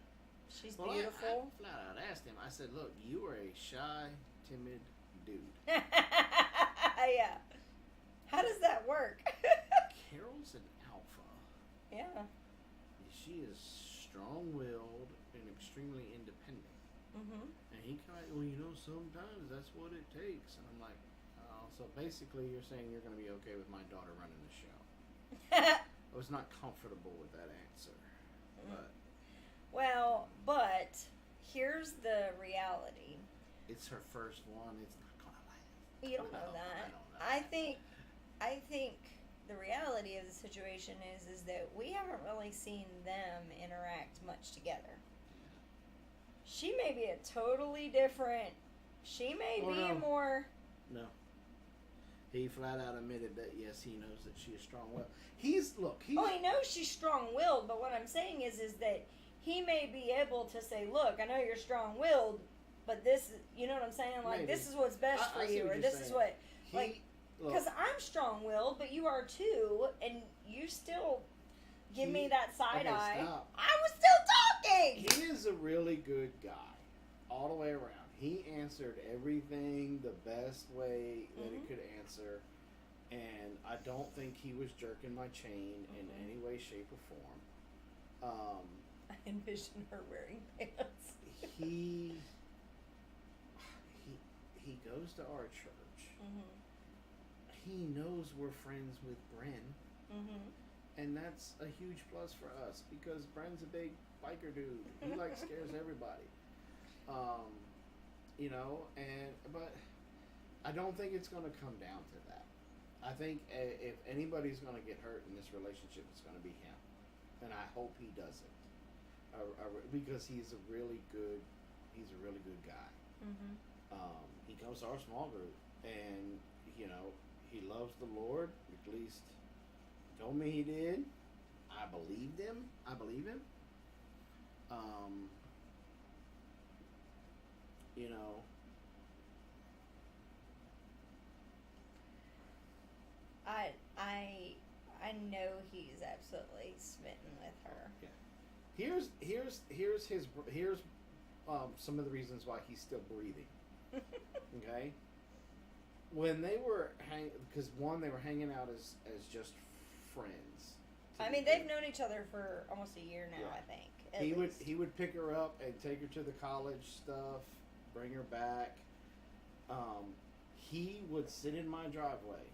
She's beautiful. I flat out asked him. I said, "Look, you are a shy, timid dude." Yeah. How does that work? Carol's an alpha. Yeah. She is strong-willed and extremely independent. And he kind of, sometimes that's what it takes. And I'm like, oh, so basically you're saying you're going to be okay with my daughter running the show. I was not comfortable with that answer. But here's the reality. It's her first one. It's not going to last. You don't know that. I think the reality of the situation is that we haven't really seen them interact much together. She may be a totally different. She may be a more. No. He flat out admitted that yes, he knows that she is strong-willed. He knows she's strong-willed, but what I'm saying is that he may be able to say, "Look, I know you're strong-willed, but this, you know what I'm saying? Like, maybe. This is what's best for you, or this is what, because I'm strong-willed, but you are too, and you still give me that side eye." Stop. I was still talking. He is a really good guy, all the way around. He answered everything the best way that it could answer, and I don't think he was jerking my chain in any way, shape, or form. I envision her wearing pants. He goes to our church. He knows we're friends with Bren, and that's a huge plus for us because Bren's a big biker dude. He scares everybody. But I don't think it's going to come down to that. I think if anybody's going to get hurt in this relationship, it's going to be him, and I hope he doesn't, because he's a really good guy. He comes to our small group, and he loves the Lord. At least he told me he did. I believe him. you know. I know he's absolutely smitten with her. Yeah. Here's some of the reasons why he's still breathing. Okay. When they were because they were hanging out as just friends. I mean, they've known each other for almost a year now. Yeah. I think. He would pick her up and take her to the college stuff, bring her back. He would sit in my driveway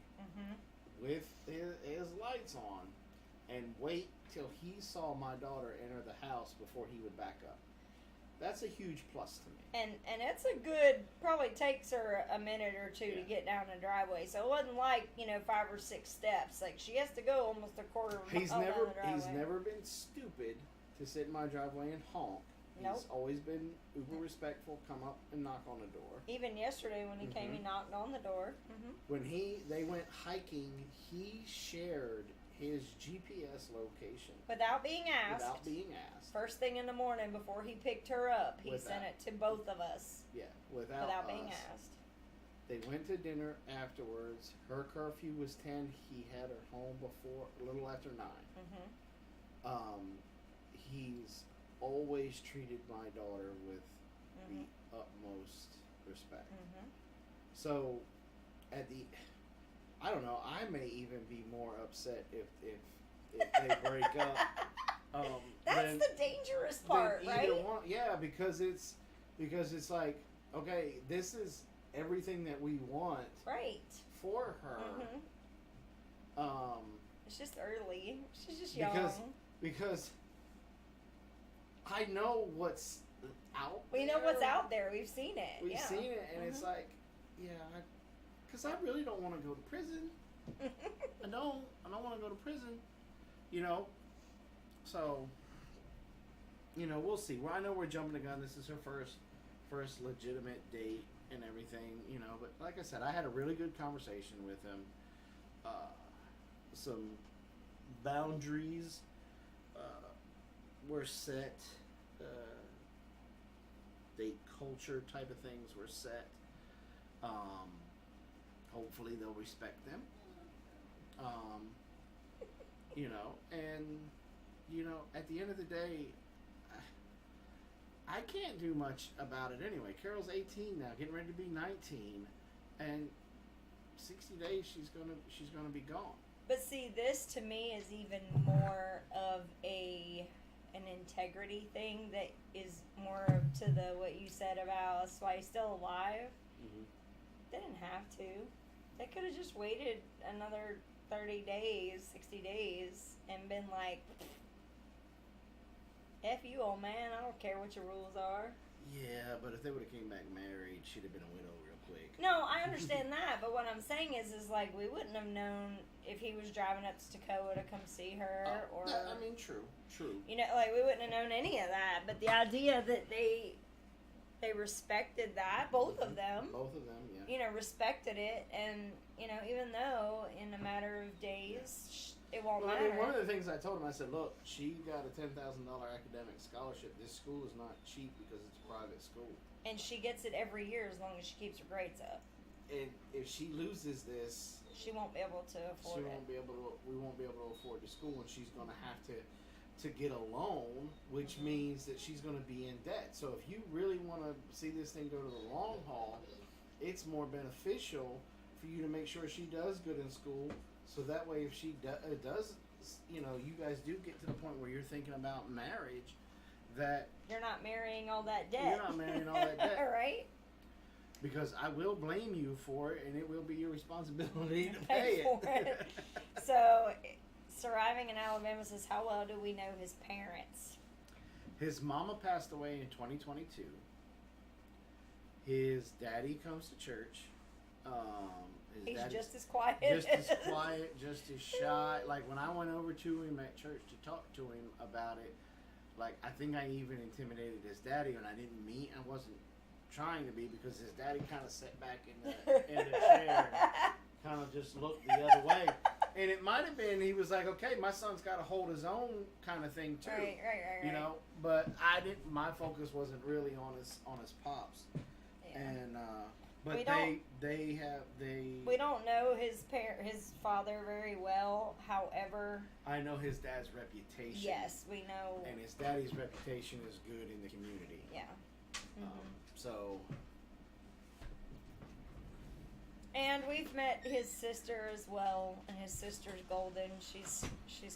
with his lights on and wait till he saw my daughter enter the house before he would back up. That's a huge plus to me. And it's a good, probably takes her a minute or two to get down the driveway. So it wasn't like, 5 or 6 steps. Like, she has to go almost a quarter of a mile down the driveway. He's never been stupid to sit in my driveway and honk. Nope. He's always been uber respectful, come up and knock on the door. Even yesterday when he came, he knocked on the door. When they went hiking, he shared his GPS location. Without being asked. First thing in the morning before he picked her up, he sent it to both of us. Yeah, without being asked. They went to dinner afterwards. Her curfew was 10. He had her home a little after 9. He's always treated my daughter with the utmost respect. So, I don't know. I may even be more upset if they break up. That's the dangerous part, right? Yeah, because it's like, okay, this is everything that we want, right, for her. It's just early. She's just young. Because I know what's out there. We know what's out there. We've seen it. We've seen it, and it's like, because I really don't want to go to prison. I don't want to go to prison, So, we'll see. Well, I know we're jumping the gun. This is her first legitimate date and everything, But like I said, I had a really good conversation with him. Some boundaries were set. Date culture type of things were set. Hopefully they'll respect them. And at the end of the day, I can't do much about it anyway. Carol's 18 now, getting ready to be 19, and 60 days she's gonna be gone. But see, this to me is even more of an integrity thing that is more to what you said about that's why he's still alive. They didn't have to. They could have just waited another 30 days, 60 days, and been like, F you, old man, I don't care what your rules are. Yeah, but if they would have came back married, she'd have been a widow real quick. No, I understand that, but what I'm saying is like, we wouldn't have known if he was driving up to Toccoa to come see her, or... I mean, true. Like, we wouldn't have known any of that, but the idea that they respected that, both of them, yeah. Respected it, and, even though in a matter of days, it won't matter. I mean, one of the things I told him, I said, look, she got a $10,000 academic scholarship. This school is not cheap because it's a private school. And she gets it every year as long as she keeps her grades up. And if she loses this... She won't be able to afford it. We won't be able to afford the school, and she's going to have to get a loan, which means that she's going to be in debt. So if you really want to see this thing go to the long haul, it's more beneficial for you to make sure she does good in school, so that way if she does, you guys do get to the point where you're thinking about marriage, that... You're not marrying all that debt. You're not marrying all that debt. Right? Because I will blame you for it, and it will be your responsibility to pay it. So... Arriving in Alabama says, how well do we know his parents? His mama passed away in 2022. His daddy comes to church. He's just as quiet. Just as quiet, just as shy. Like, when I went over to him at church to talk to him about it, like, I think I even intimidated his daddy when I didn't meet. I wasn't trying to be, because his daddy kind of sat back in the chair and kind of just looked the other way. And it might have been, he was like, okay, my son's got to hold his own kind of thing too. Right. But my focus wasn't really on his pops. Yeah. And but We they don't know his father very well. However, I know his dad's reputation. yes, we know. And his daddy's reputation is good in the community. Yeah. So. And we've met his sister as well, and his sister's golden. She's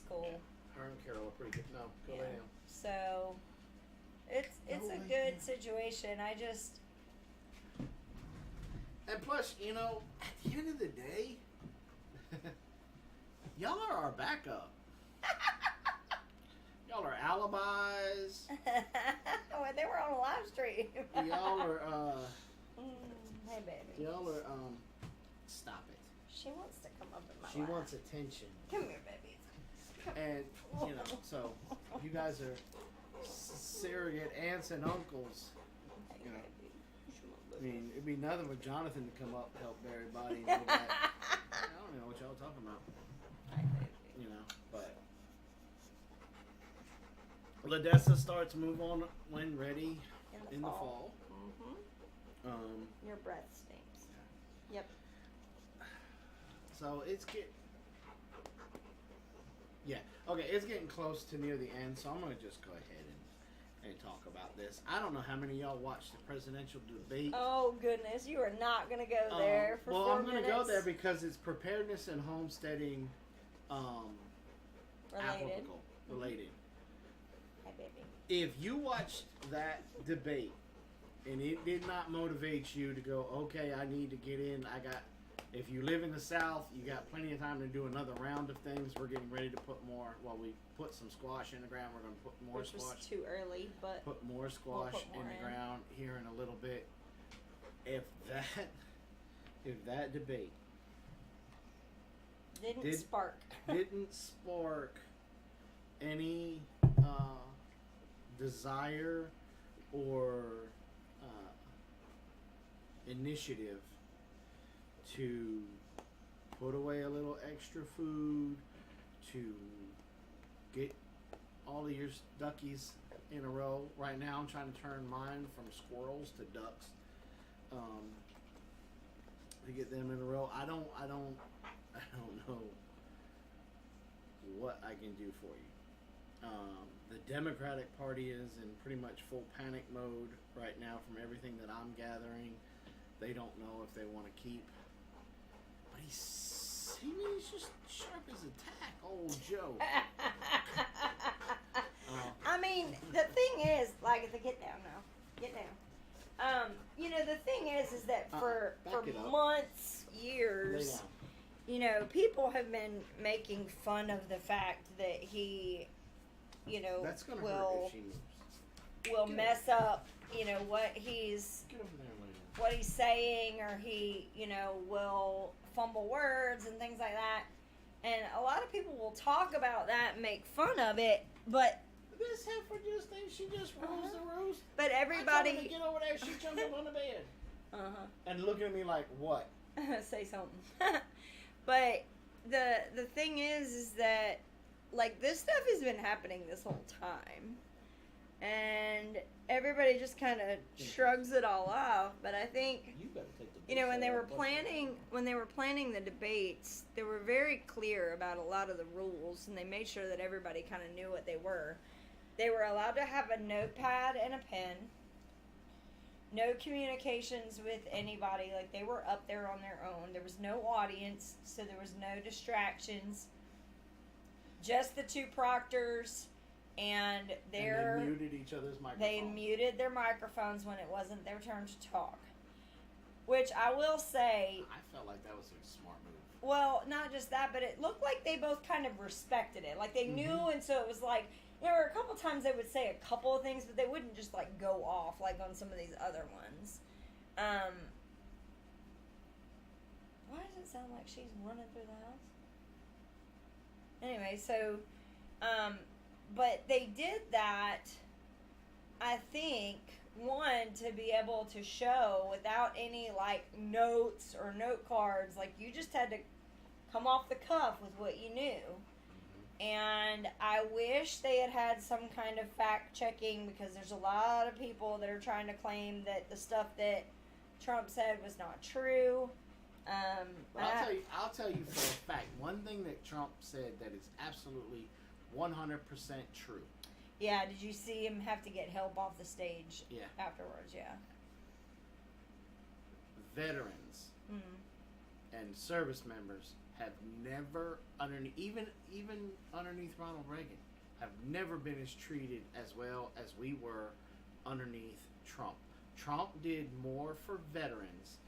cool. Her and Carol are pretty good. No, go Yeah. lay down. So it's Go a lay good down. situation. I just And plus, you know, at the end of the day, y'all are our backup. Y'all are alibis. well, they were on a live stream. Y'all are Hey baby. y'all are stop it. She wants to come up in my She lap. wants attention. Come here, baby. And you know, so you guys are surrogate aunts and uncles. You know, I mean, it'd be nothing but Jonathan to come up and help bury body and go back. I don't know what y'all talking about. You know, but Ladessa starts move on when ready in the fall. Your breath stinks. Yep. So it's it's getting close to near the end, so I'm gonna just go ahead and talk about this. I don't know how many of y'all watched the presidential debate. Oh goodness, you are not gonna go there for well, 4 I'm minutes. gonna go there because it's preparedness and homesteading related. Hi, baby. If you watched that debate and it did not motivate you to go, okay, I need to get in. If you live in the South, you got plenty of time to do another round of things. We're getting ready to put more. Well, we put some squash in the ground. We're going to put more Which squash. was too early, but Put more squash put more in the in. ground here in a little bit. If that debate didn't spark. didn't spark any desire or initiative to put away a little extra food, to get all of your duckies in a row. Right now I'm trying to turn mine from squirrels to ducks, to get them in a row. I don't know what I can do for you. The Democratic Party is in pretty much full panic mode right now from everything that I'm gathering. They don't know if they want to keep. But he's just sharp as a tack, old Joe. I mean, the thing is, like, get down now. Get down. You know, the thing is that for months, Lay years, down. you know, people have been making fun of the fact that he, you know, That's gonna hurt will if she moves. will mess up, you know, what he's Get over there and lay down. what he's saying, or he, you know, will fumble words and things like that. And a lot of people will talk about that and make fun of it, but This heifer just thinks she just rules the roost. but I told her to everybody get over there. She jumped up on the bed uh-huh. and looking at me like, what? say something. But the thing is that, like, this stuff has been happening this whole time, and everybody just kind of shrugs it all off. But I think, You better take the. you know, when they were bullshit planning the debates, they were very clear about a lot of the rules, and they made sure that everybody kind of knew what they were. They were allowed to have a notepad and a pen. No communications with anybody. Like, they were up there on their own. There was no audience, so there was no distractions. Just the two proctors, and And their they muted each other's microphones. they muted their microphones when it wasn't their turn to talk. Which I will say, I felt like that was a smart move. well, not just that, but it looked like they both kind of respected it. Like, they knew, and so it was like, there were a couple times they would say a couple of things, but they wouldn't just, like, go off like on some of these other ones. Why does it sound like she's running through the house? Anyway, so, but they did that, I think, one, to be able to show without any, like, notes or note cards. Like, you just had to come off the cuff with what you knew. And I wish they had had some kind of fact checking, because there's a lot of people that are trying to claim that the stuff that Trump said was not true. But I'll tell you for a fact, one thing that Trump said that is absolutely 100% true. Yeah, did you see him have to get help off the stage Yeah. afterwards? Yeah. Veterans and service members have never, even underneath Ronald Reagan, have never been as treated as well as we were underneath Trump. Trump did more for veterans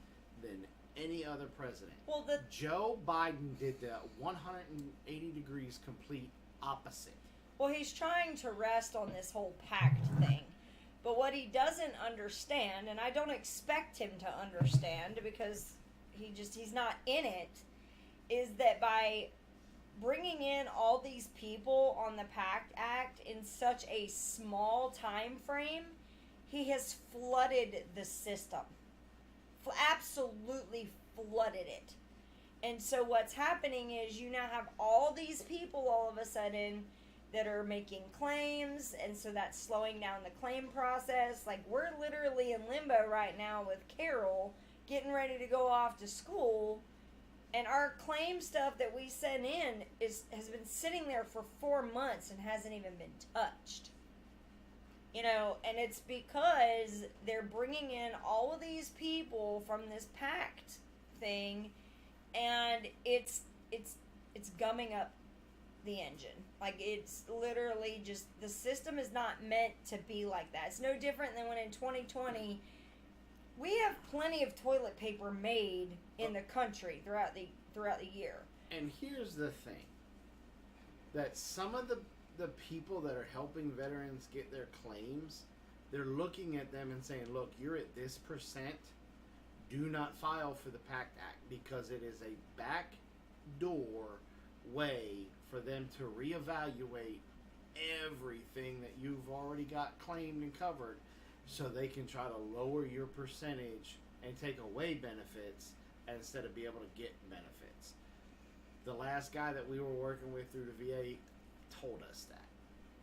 than any other president. Well, Joe Biden did the 180 degrees complete opposite. Well, he's trying to rest on this whole pact thing. But what he doesn't understand, and I don't expect him to understand because he's not in it, is that by bringing in all these people on the PACT Act in such a small time frame, he has flooded the system. Absolutely flooded it. And so what's happening is you now have all these people all of a sudden that are making claims, and so that's slowing down the claim process. Like, we're literally in limbo right now with Carol getting ready to go off to school, and our claim stuff that we sent in has been sitting there for 4 months and hasn't even been touched. You know, and it's because they're bringing in all of these people from this pact thing, and it's gumming up the engine. Like, it's literally just, the system is not meant to be like that. It's no different than when in 2020 we have plenty of toilet paper made in the country throughout the year. And here's the thing, that some of the people that are helping veterans get their claims, they're looking at them and saying, look, you're at this percent, do not file for the PACT Act, because it is a backdoor way for them to reevaluate everything that you've already got claimed and covered, so they can try to lower your percentage and take away benefits instead of be able to get benefits. The last guy that we were working with through the VA told us that.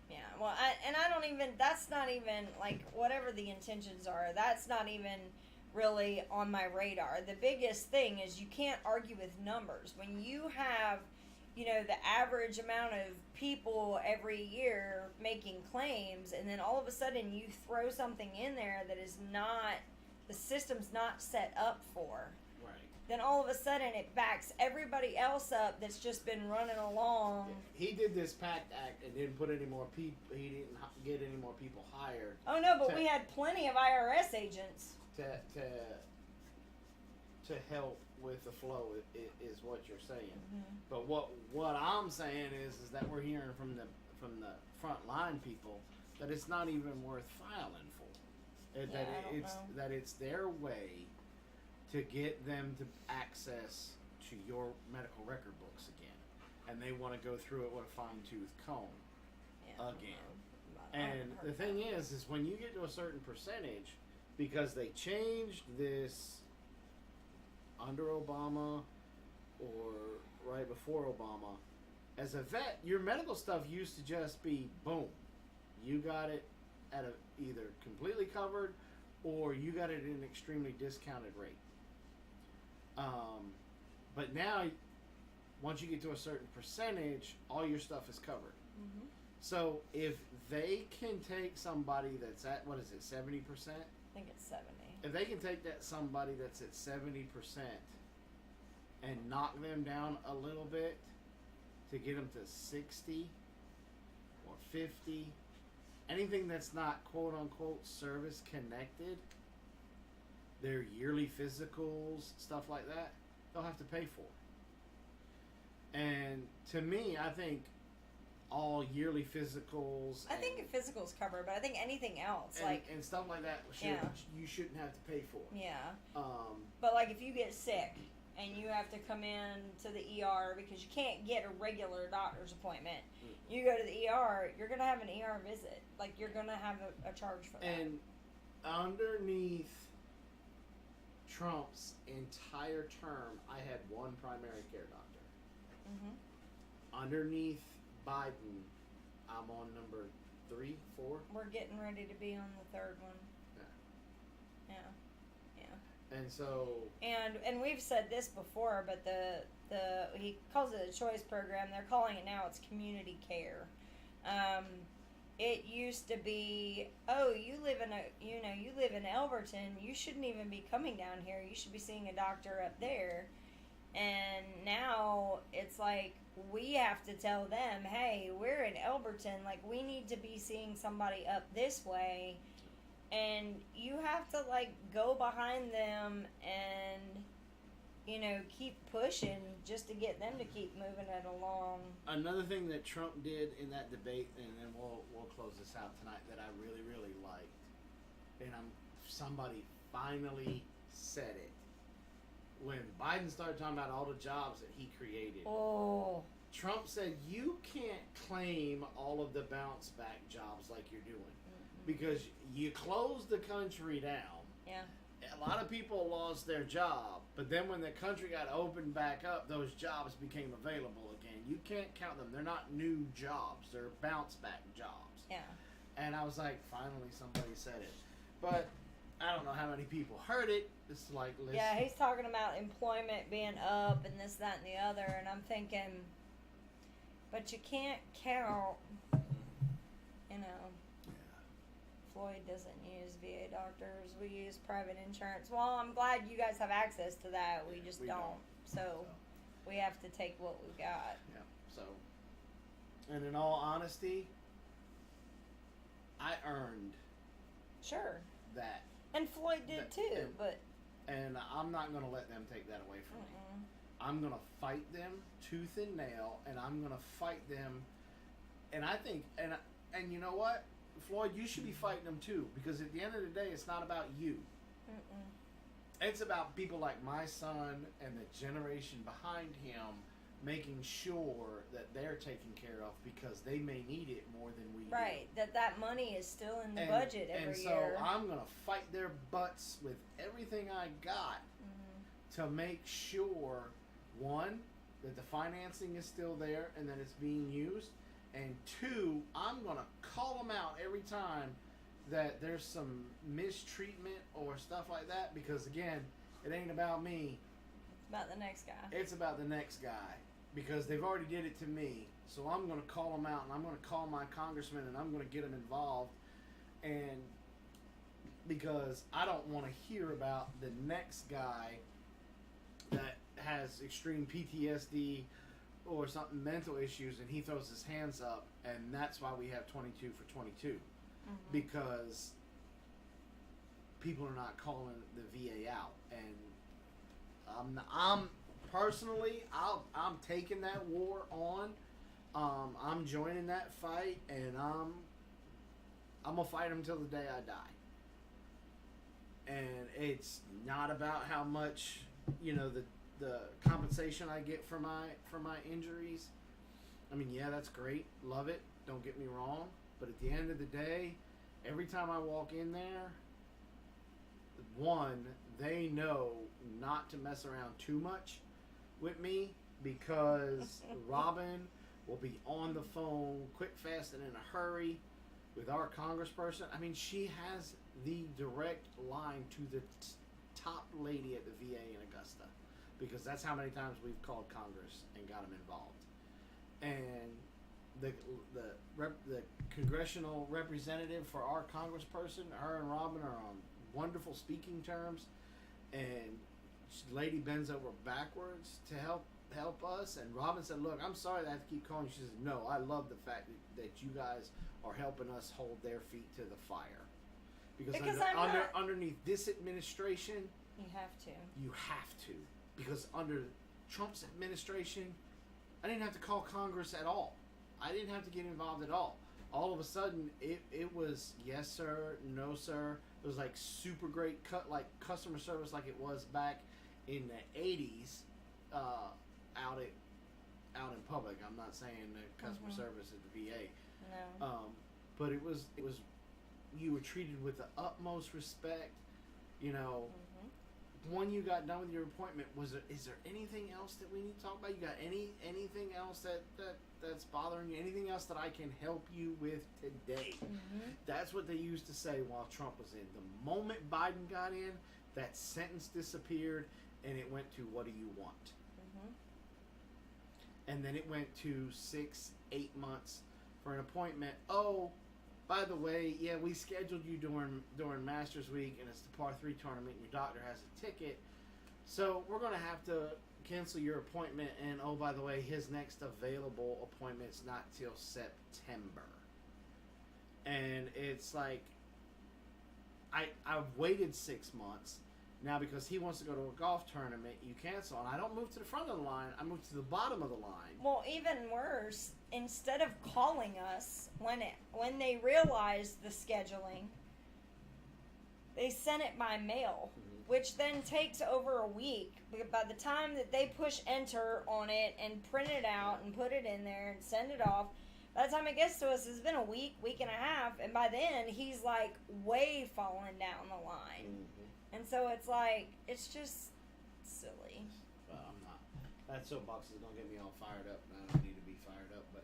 Yeah, well, that's not even, like, whatever the intentions are, that's not even really on my radar. The biggest thing is you can't argue with numbers. When you have, you know, the average amount of people every year making claims, and then all of a sudden you throw something in there that is not, the system's not set up for, Right. then all of a sudden it backs everybody else up that's just been running along. He did this PACT Act and didn't put any more people, he didn't get any more people hired. Oh no, but we had plenty of IRS agents. To help with the flow is what you're saying. Mm-hmm. But what I'm saying is that we're hearing from the front line people that it's not even worth filing for. That it's their way to get them to access to your medical record books again, and they want to go through it with a fine-tooth comb again. And the thing is when you get to a certain percentage, because they changed this under Obama or right before Obama, as a vet, your medical stuff used to just be boom, you got it at either completely covered or you got it at an extremely discounted rate. But now, once you get to a certain percentage, all your stuff is covered. Mm-hmm. So if they can take somebody that's at, 70%? I think it's 70. If they can take somebody that's at 70% and knock them down a little bit to get them to 60 or 50, anything that's not quote unquote service connected, their yearly physicals, stuff like that, they'll have to pay for. And to me, I think all yearly physicals. I think a physical's covered, but I think anything else, and stuff like that, you shouldn't have to pay for. Yeah. But like if you get sick and you have to come in to the ER because you can't get a regular doctor's appointment, you go to the ER, you're gonna have an ER visit. Like, you're gonna have a charge for that. And underneath Trump's entire term, I had one primary care doctor. Mm-hmm. Underneath Biden, I'm on number 3, 4. We're getting ready to be on the third one. Yeah. And so, and we've said this before, but the he calls it a choice program. They're calling it now. It's community care. It used to be, oh, you live in Elberton. You shouldn't even be coming down here. You should be seeing a doctor up there. And now it's like we have to tell them, hey, we're in Elberton. Like, we need to be seeing somebody up this way. And you have to, like, go behind them and, keep pushing just to get them to keep moving it along. Another thing that Trump did in that debate, and then we'll close this out tonight, that I really, really liked, and somebody finally said it. When Biden started talking about all the jobs that he created, Trump said, you can't claim all of the bounce back jobs like you're doing. Because you closed the country down. Yeah. A lot of people lost their job, but then when the country got opened back up, those jobs became available again. You can't count them. They're not new jobs. They're bounce back jobs. Yeah. And I was like, finally somebody said it. But I don't know how many people heard it. It's like, listen. Yeah, he's talking about employment being up and this, that, and the other, and I'm thinking, but you can't count, Floyd doesn't use VA doctors. We use private insurance. Well, I'm glad you guys have access to that. We just don't. So we have to take what we've got. Yeah. So, and in all honesty, I earned that. And Floyd did too, and I'm not going to let them take that away from me. I'm going to fight them tooth and nail, and I'm going to fight them. And I think, and you know what? Floyd, you should be fighting them too, because at the end of the day, it's not about you. It's about people like my son and the generation behind him making sure that they're taken care of, because they may need it more than we do. Right, that money is still in the budget every year. And so I'm going to fight their butts with everything I got to make sure, one, that the financing is still there and that it's being used. And two, I'm going to call them out every time that there's some mistreatment or stuff like that, because, again, it ain't about me. It's about the next guy. It's about the next guy, because they've already did it to me. So I'm going to call them out, and I'm going to call my congressman, and I'm going to get them involved. And because I don't want to hear about the next guy that has extreme PTSD or something, mental issues, and he throws his hands up, and that's why we have 22 for 22, because people are not calling the VA out. And I'm personally, I'm taking that war on. I'm joining that fight, and I'm gonna fight them till the day I die. And it's not about how much, the compensation I get for my injuries. I mean, yeah, that's great. Love it. Don't get me wrong. But at the end of the day, every time I walk in there, one, they know not to mess around too much with me, because Robin will be on the phone quick, fast, and in a hurry with our congressperson. I mean, she has the direct line to the top lady at the VA in Augusta, because that's how many times we've called Congress and got them involved. And the congressional representative for our congressperson, her and Robin are on wonderful speaking terms, and the lady bends over backwards to help us. And Robin said, "Look, I'm sorry that I have to keep calling." She says, "No, I love the fact that you guys are helping us hold their feet to the fire, because underneath this administration, you have to, because under Trump's administration, I didn't have to call Congress at all. I didn't have to get involved at all. All of a sudden, it was yes sir, no sir. It was like super great customer service, like it was back in the 80s, out in public. I'm not saying the customer service at the VA. No. But it was you were treated with the utmost respect. When you got done with your appointment, is there anything else that we need to talk about? You got anything else that's bothering you? Anything else that I can help you with today? That's what they used to say while Trump was in. The moment Biden got in, That sentence disappeared, and it went to, what do you want? And then it went to 6-8 months for an appointment. Oh, by the way, yeah, we scheduled you during Masters Week, and it's the par 3 tournament, and your doctor has a ticket. So we're going to have to cancel your appointment, and oh, by the way, his next available appointment's not till September. And it's like, I've waited 6 months. Now, because he wants to go to a golf tournament, you cancel. And I don't move to the front of the line. I move to the bottom of the line. Well, even worse, instead of calling us when they realized the scheduling, they sent it by mail, which then takes over a week. By the time that they push enter on it and print it out and put it in there and send it off, by the time it gets to us, it's been a week and a half. And by then, he's like way falling down the line. And so it's like, it's just silly. Well, I'm not. That soapbox is going to get me all fired up, and I don't need to be fired up. But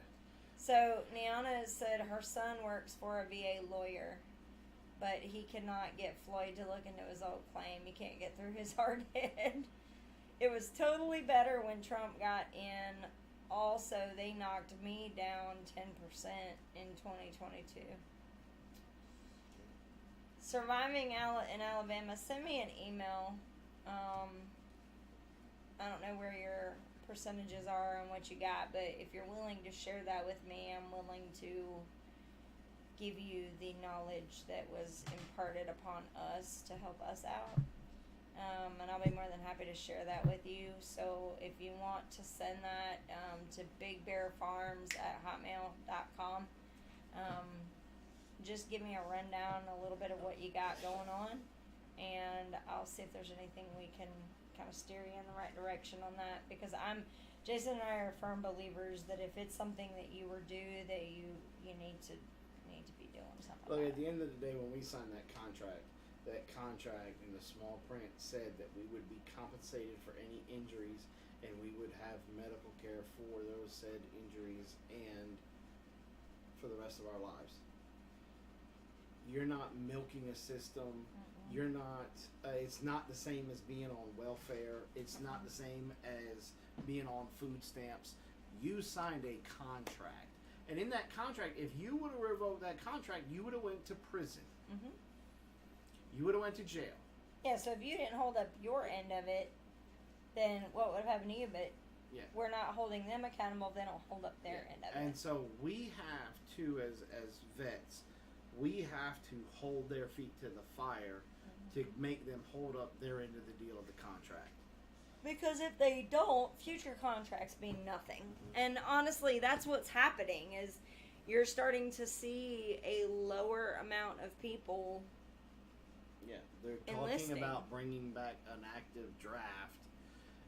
So, Niana said her son works for a VA lawyer, but he cannot get Floyd to look into his old claim. He can't get through his hard head. It was totally better when Trump got in. Also, they knocked me down 10% in 2022. Surviving in Alabama, send me an email. I don't know where your percentages are and what you got, but if you're willing to share that with me, I'm willing to give you the knowledge that was imparted upon us to help us out. And I'll be more than happy to share that with you. So if you want to send that to bigbearfarms@hotmail.com, just give me a rundown, a little bit of what you got going on, and I'll see if there's anything we can kind of steer you in the right direction on that. Because Jason and I are firm believers that if it's something that you were due, that you need to be doing something. Look, about at the end of the day, when we signed that contract in the small print said that we would be compensated for any injuries, and we would have medical care for those said injuries and for the rest of our lives. You're not milking a system. You're not. It's not the same as being on welfare. It's not the same as being on food stamps. You signed a contract, and in that contract, if you would have revoked that contract, you would have went to prison. You would have went to jail. Yeah. So if you didn't hold up your end of it, then what would have happened to you? But we're not holding them accountable. They don't hold up their end of it. And so we have to, as vets, we have to hold their feet to the fire to make them hold up their end of the deal of the contract. Because if they don't, future contracts mean nothing. And honestly, that's what's happening, is you're starting to see a lower amount of people. Yeah, they're talking about bringing back an active draft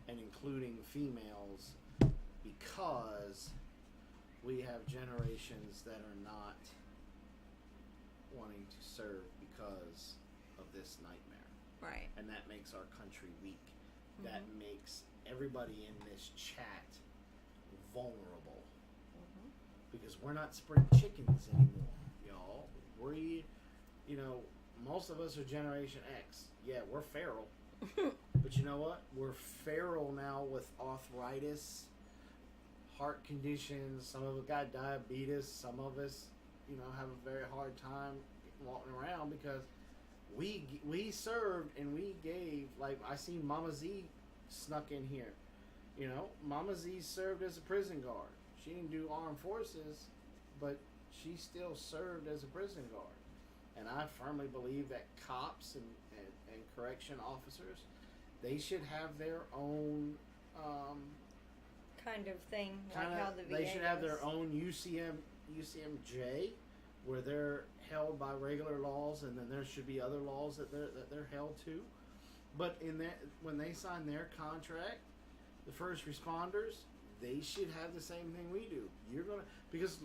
and including females because we have generations that are not wanting to serve because of this nightmare. Right. And that makes our country weak. That makes everybody in this chat vulnerable. Because we're not spring chickens anymore, y'all. Most of us are Generation X. Yeah, we're feral. But you know what? We're feral now with arthritis, heart conditions. Some of us got diabetes. Some of us, have a very hard time walking around because we served and we gave. Like, I seen Mama Z snuck in here. Mama Z served as a prison guard. She didn't do armed forces, but she still served as a prison guard. And I firmly believe that cops and correction officers, they should have their own kind of thing. Like how the VA they should have their own UCMJ, where they're held by regular laws, and then there should be other laws that they're held to. But when they sign their contract, the first responders, they should have the same thing we do. Because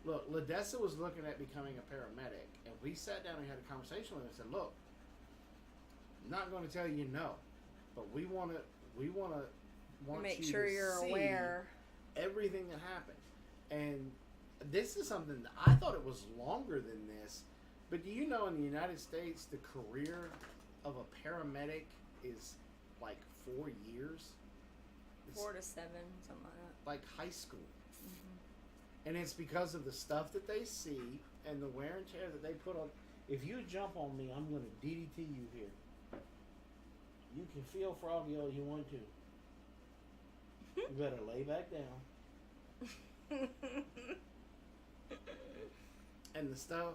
look, Ladessa was looking at becoming a paramedic, and we sat down and had a conversation with him and said, look, I'm not going to tell you no, but we want make you sure to you're see aware everything that happened. And this is something that I thought it was longer than this, but do you know in the United States the career of a paramedic is like 4 years. It's 4 to 7, something like that. like high school. Mm-hmm. And it's because of the stuff that they see and the wear and tear that they put on. If you jump on me, I'm going to DDT you here. You can feel froggy all you want to. You better lay back down. And the stuff,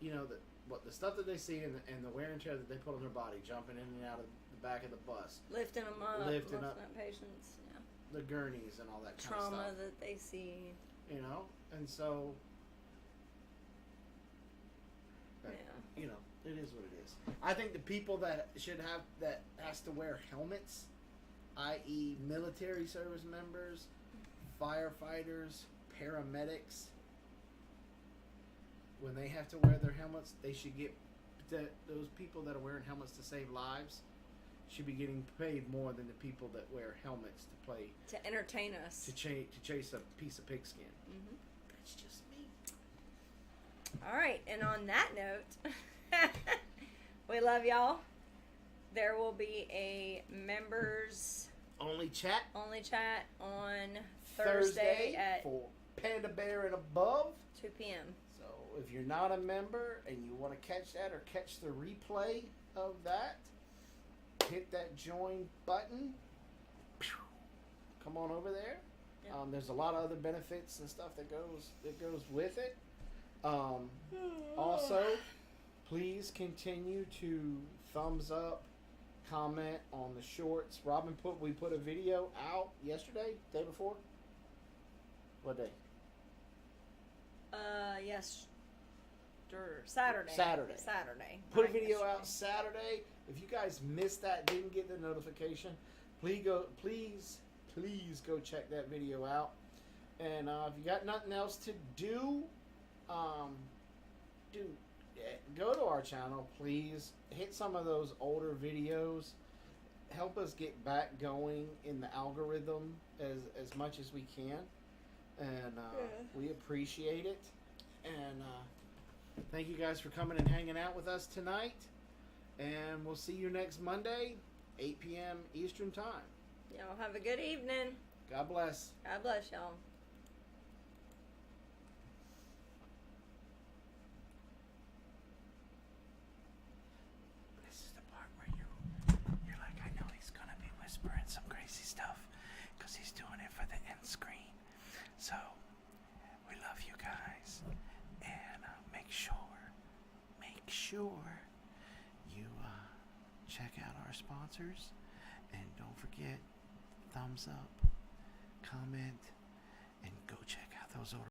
you know, the stuff that they see and the wear and tear that they put on their body, jumping in and out of the back of the bus, Lifting them up, Lifting up patients, yeah. the gurneys and all that kind of Trauma stuff. that they see. You know, and so, Yeah. you know, it is what it is. I think the people that has to wear helmets, i.e. military service members, firefighters, paramedics, when they have to wear their helmets, they should get those people that are wearing helmets to save lives should be getting paid more than the people that wear helmets to entertain us. to chase a piece of pigskin. Mm-hmm. That's just me. All right, and on that note, we love y'all. There will be a members Only chat only chat on Thursday at for Panda Bear and above. 2 p.m. So if you're not a member and you want to catch that or catch the replay of that, hit that join button. Come on over there. Yep. There's a lot of other benefits and stuff that goes with it. Also, please continue to thumbs up, comment on the shorts. Robin we put a video out yesterday, day before. What day? Yes. Saturday. Put a Not video yesterday. out Saturday. If you guys missed that, didn't get the notification, please go check that video out. And if you got nothing else to do, go to our channel, please. Hit some of those older videos. Help us get back going in the algorithm as much as we can. And we appreciate it. And thank you guys for coming and hanging out with us tonight. And we'll see you next Monday, 8 p.m. Eastern Time. Y'all have a good evening. God bless. God bless y'all. This is the part where you're like, I know he's going to be whispering some crazy stuff because he's doing it for the end screen. So, we love you guys. And make sure you check out our sponsors. And don't forget, thumbs up, comment, and go check out those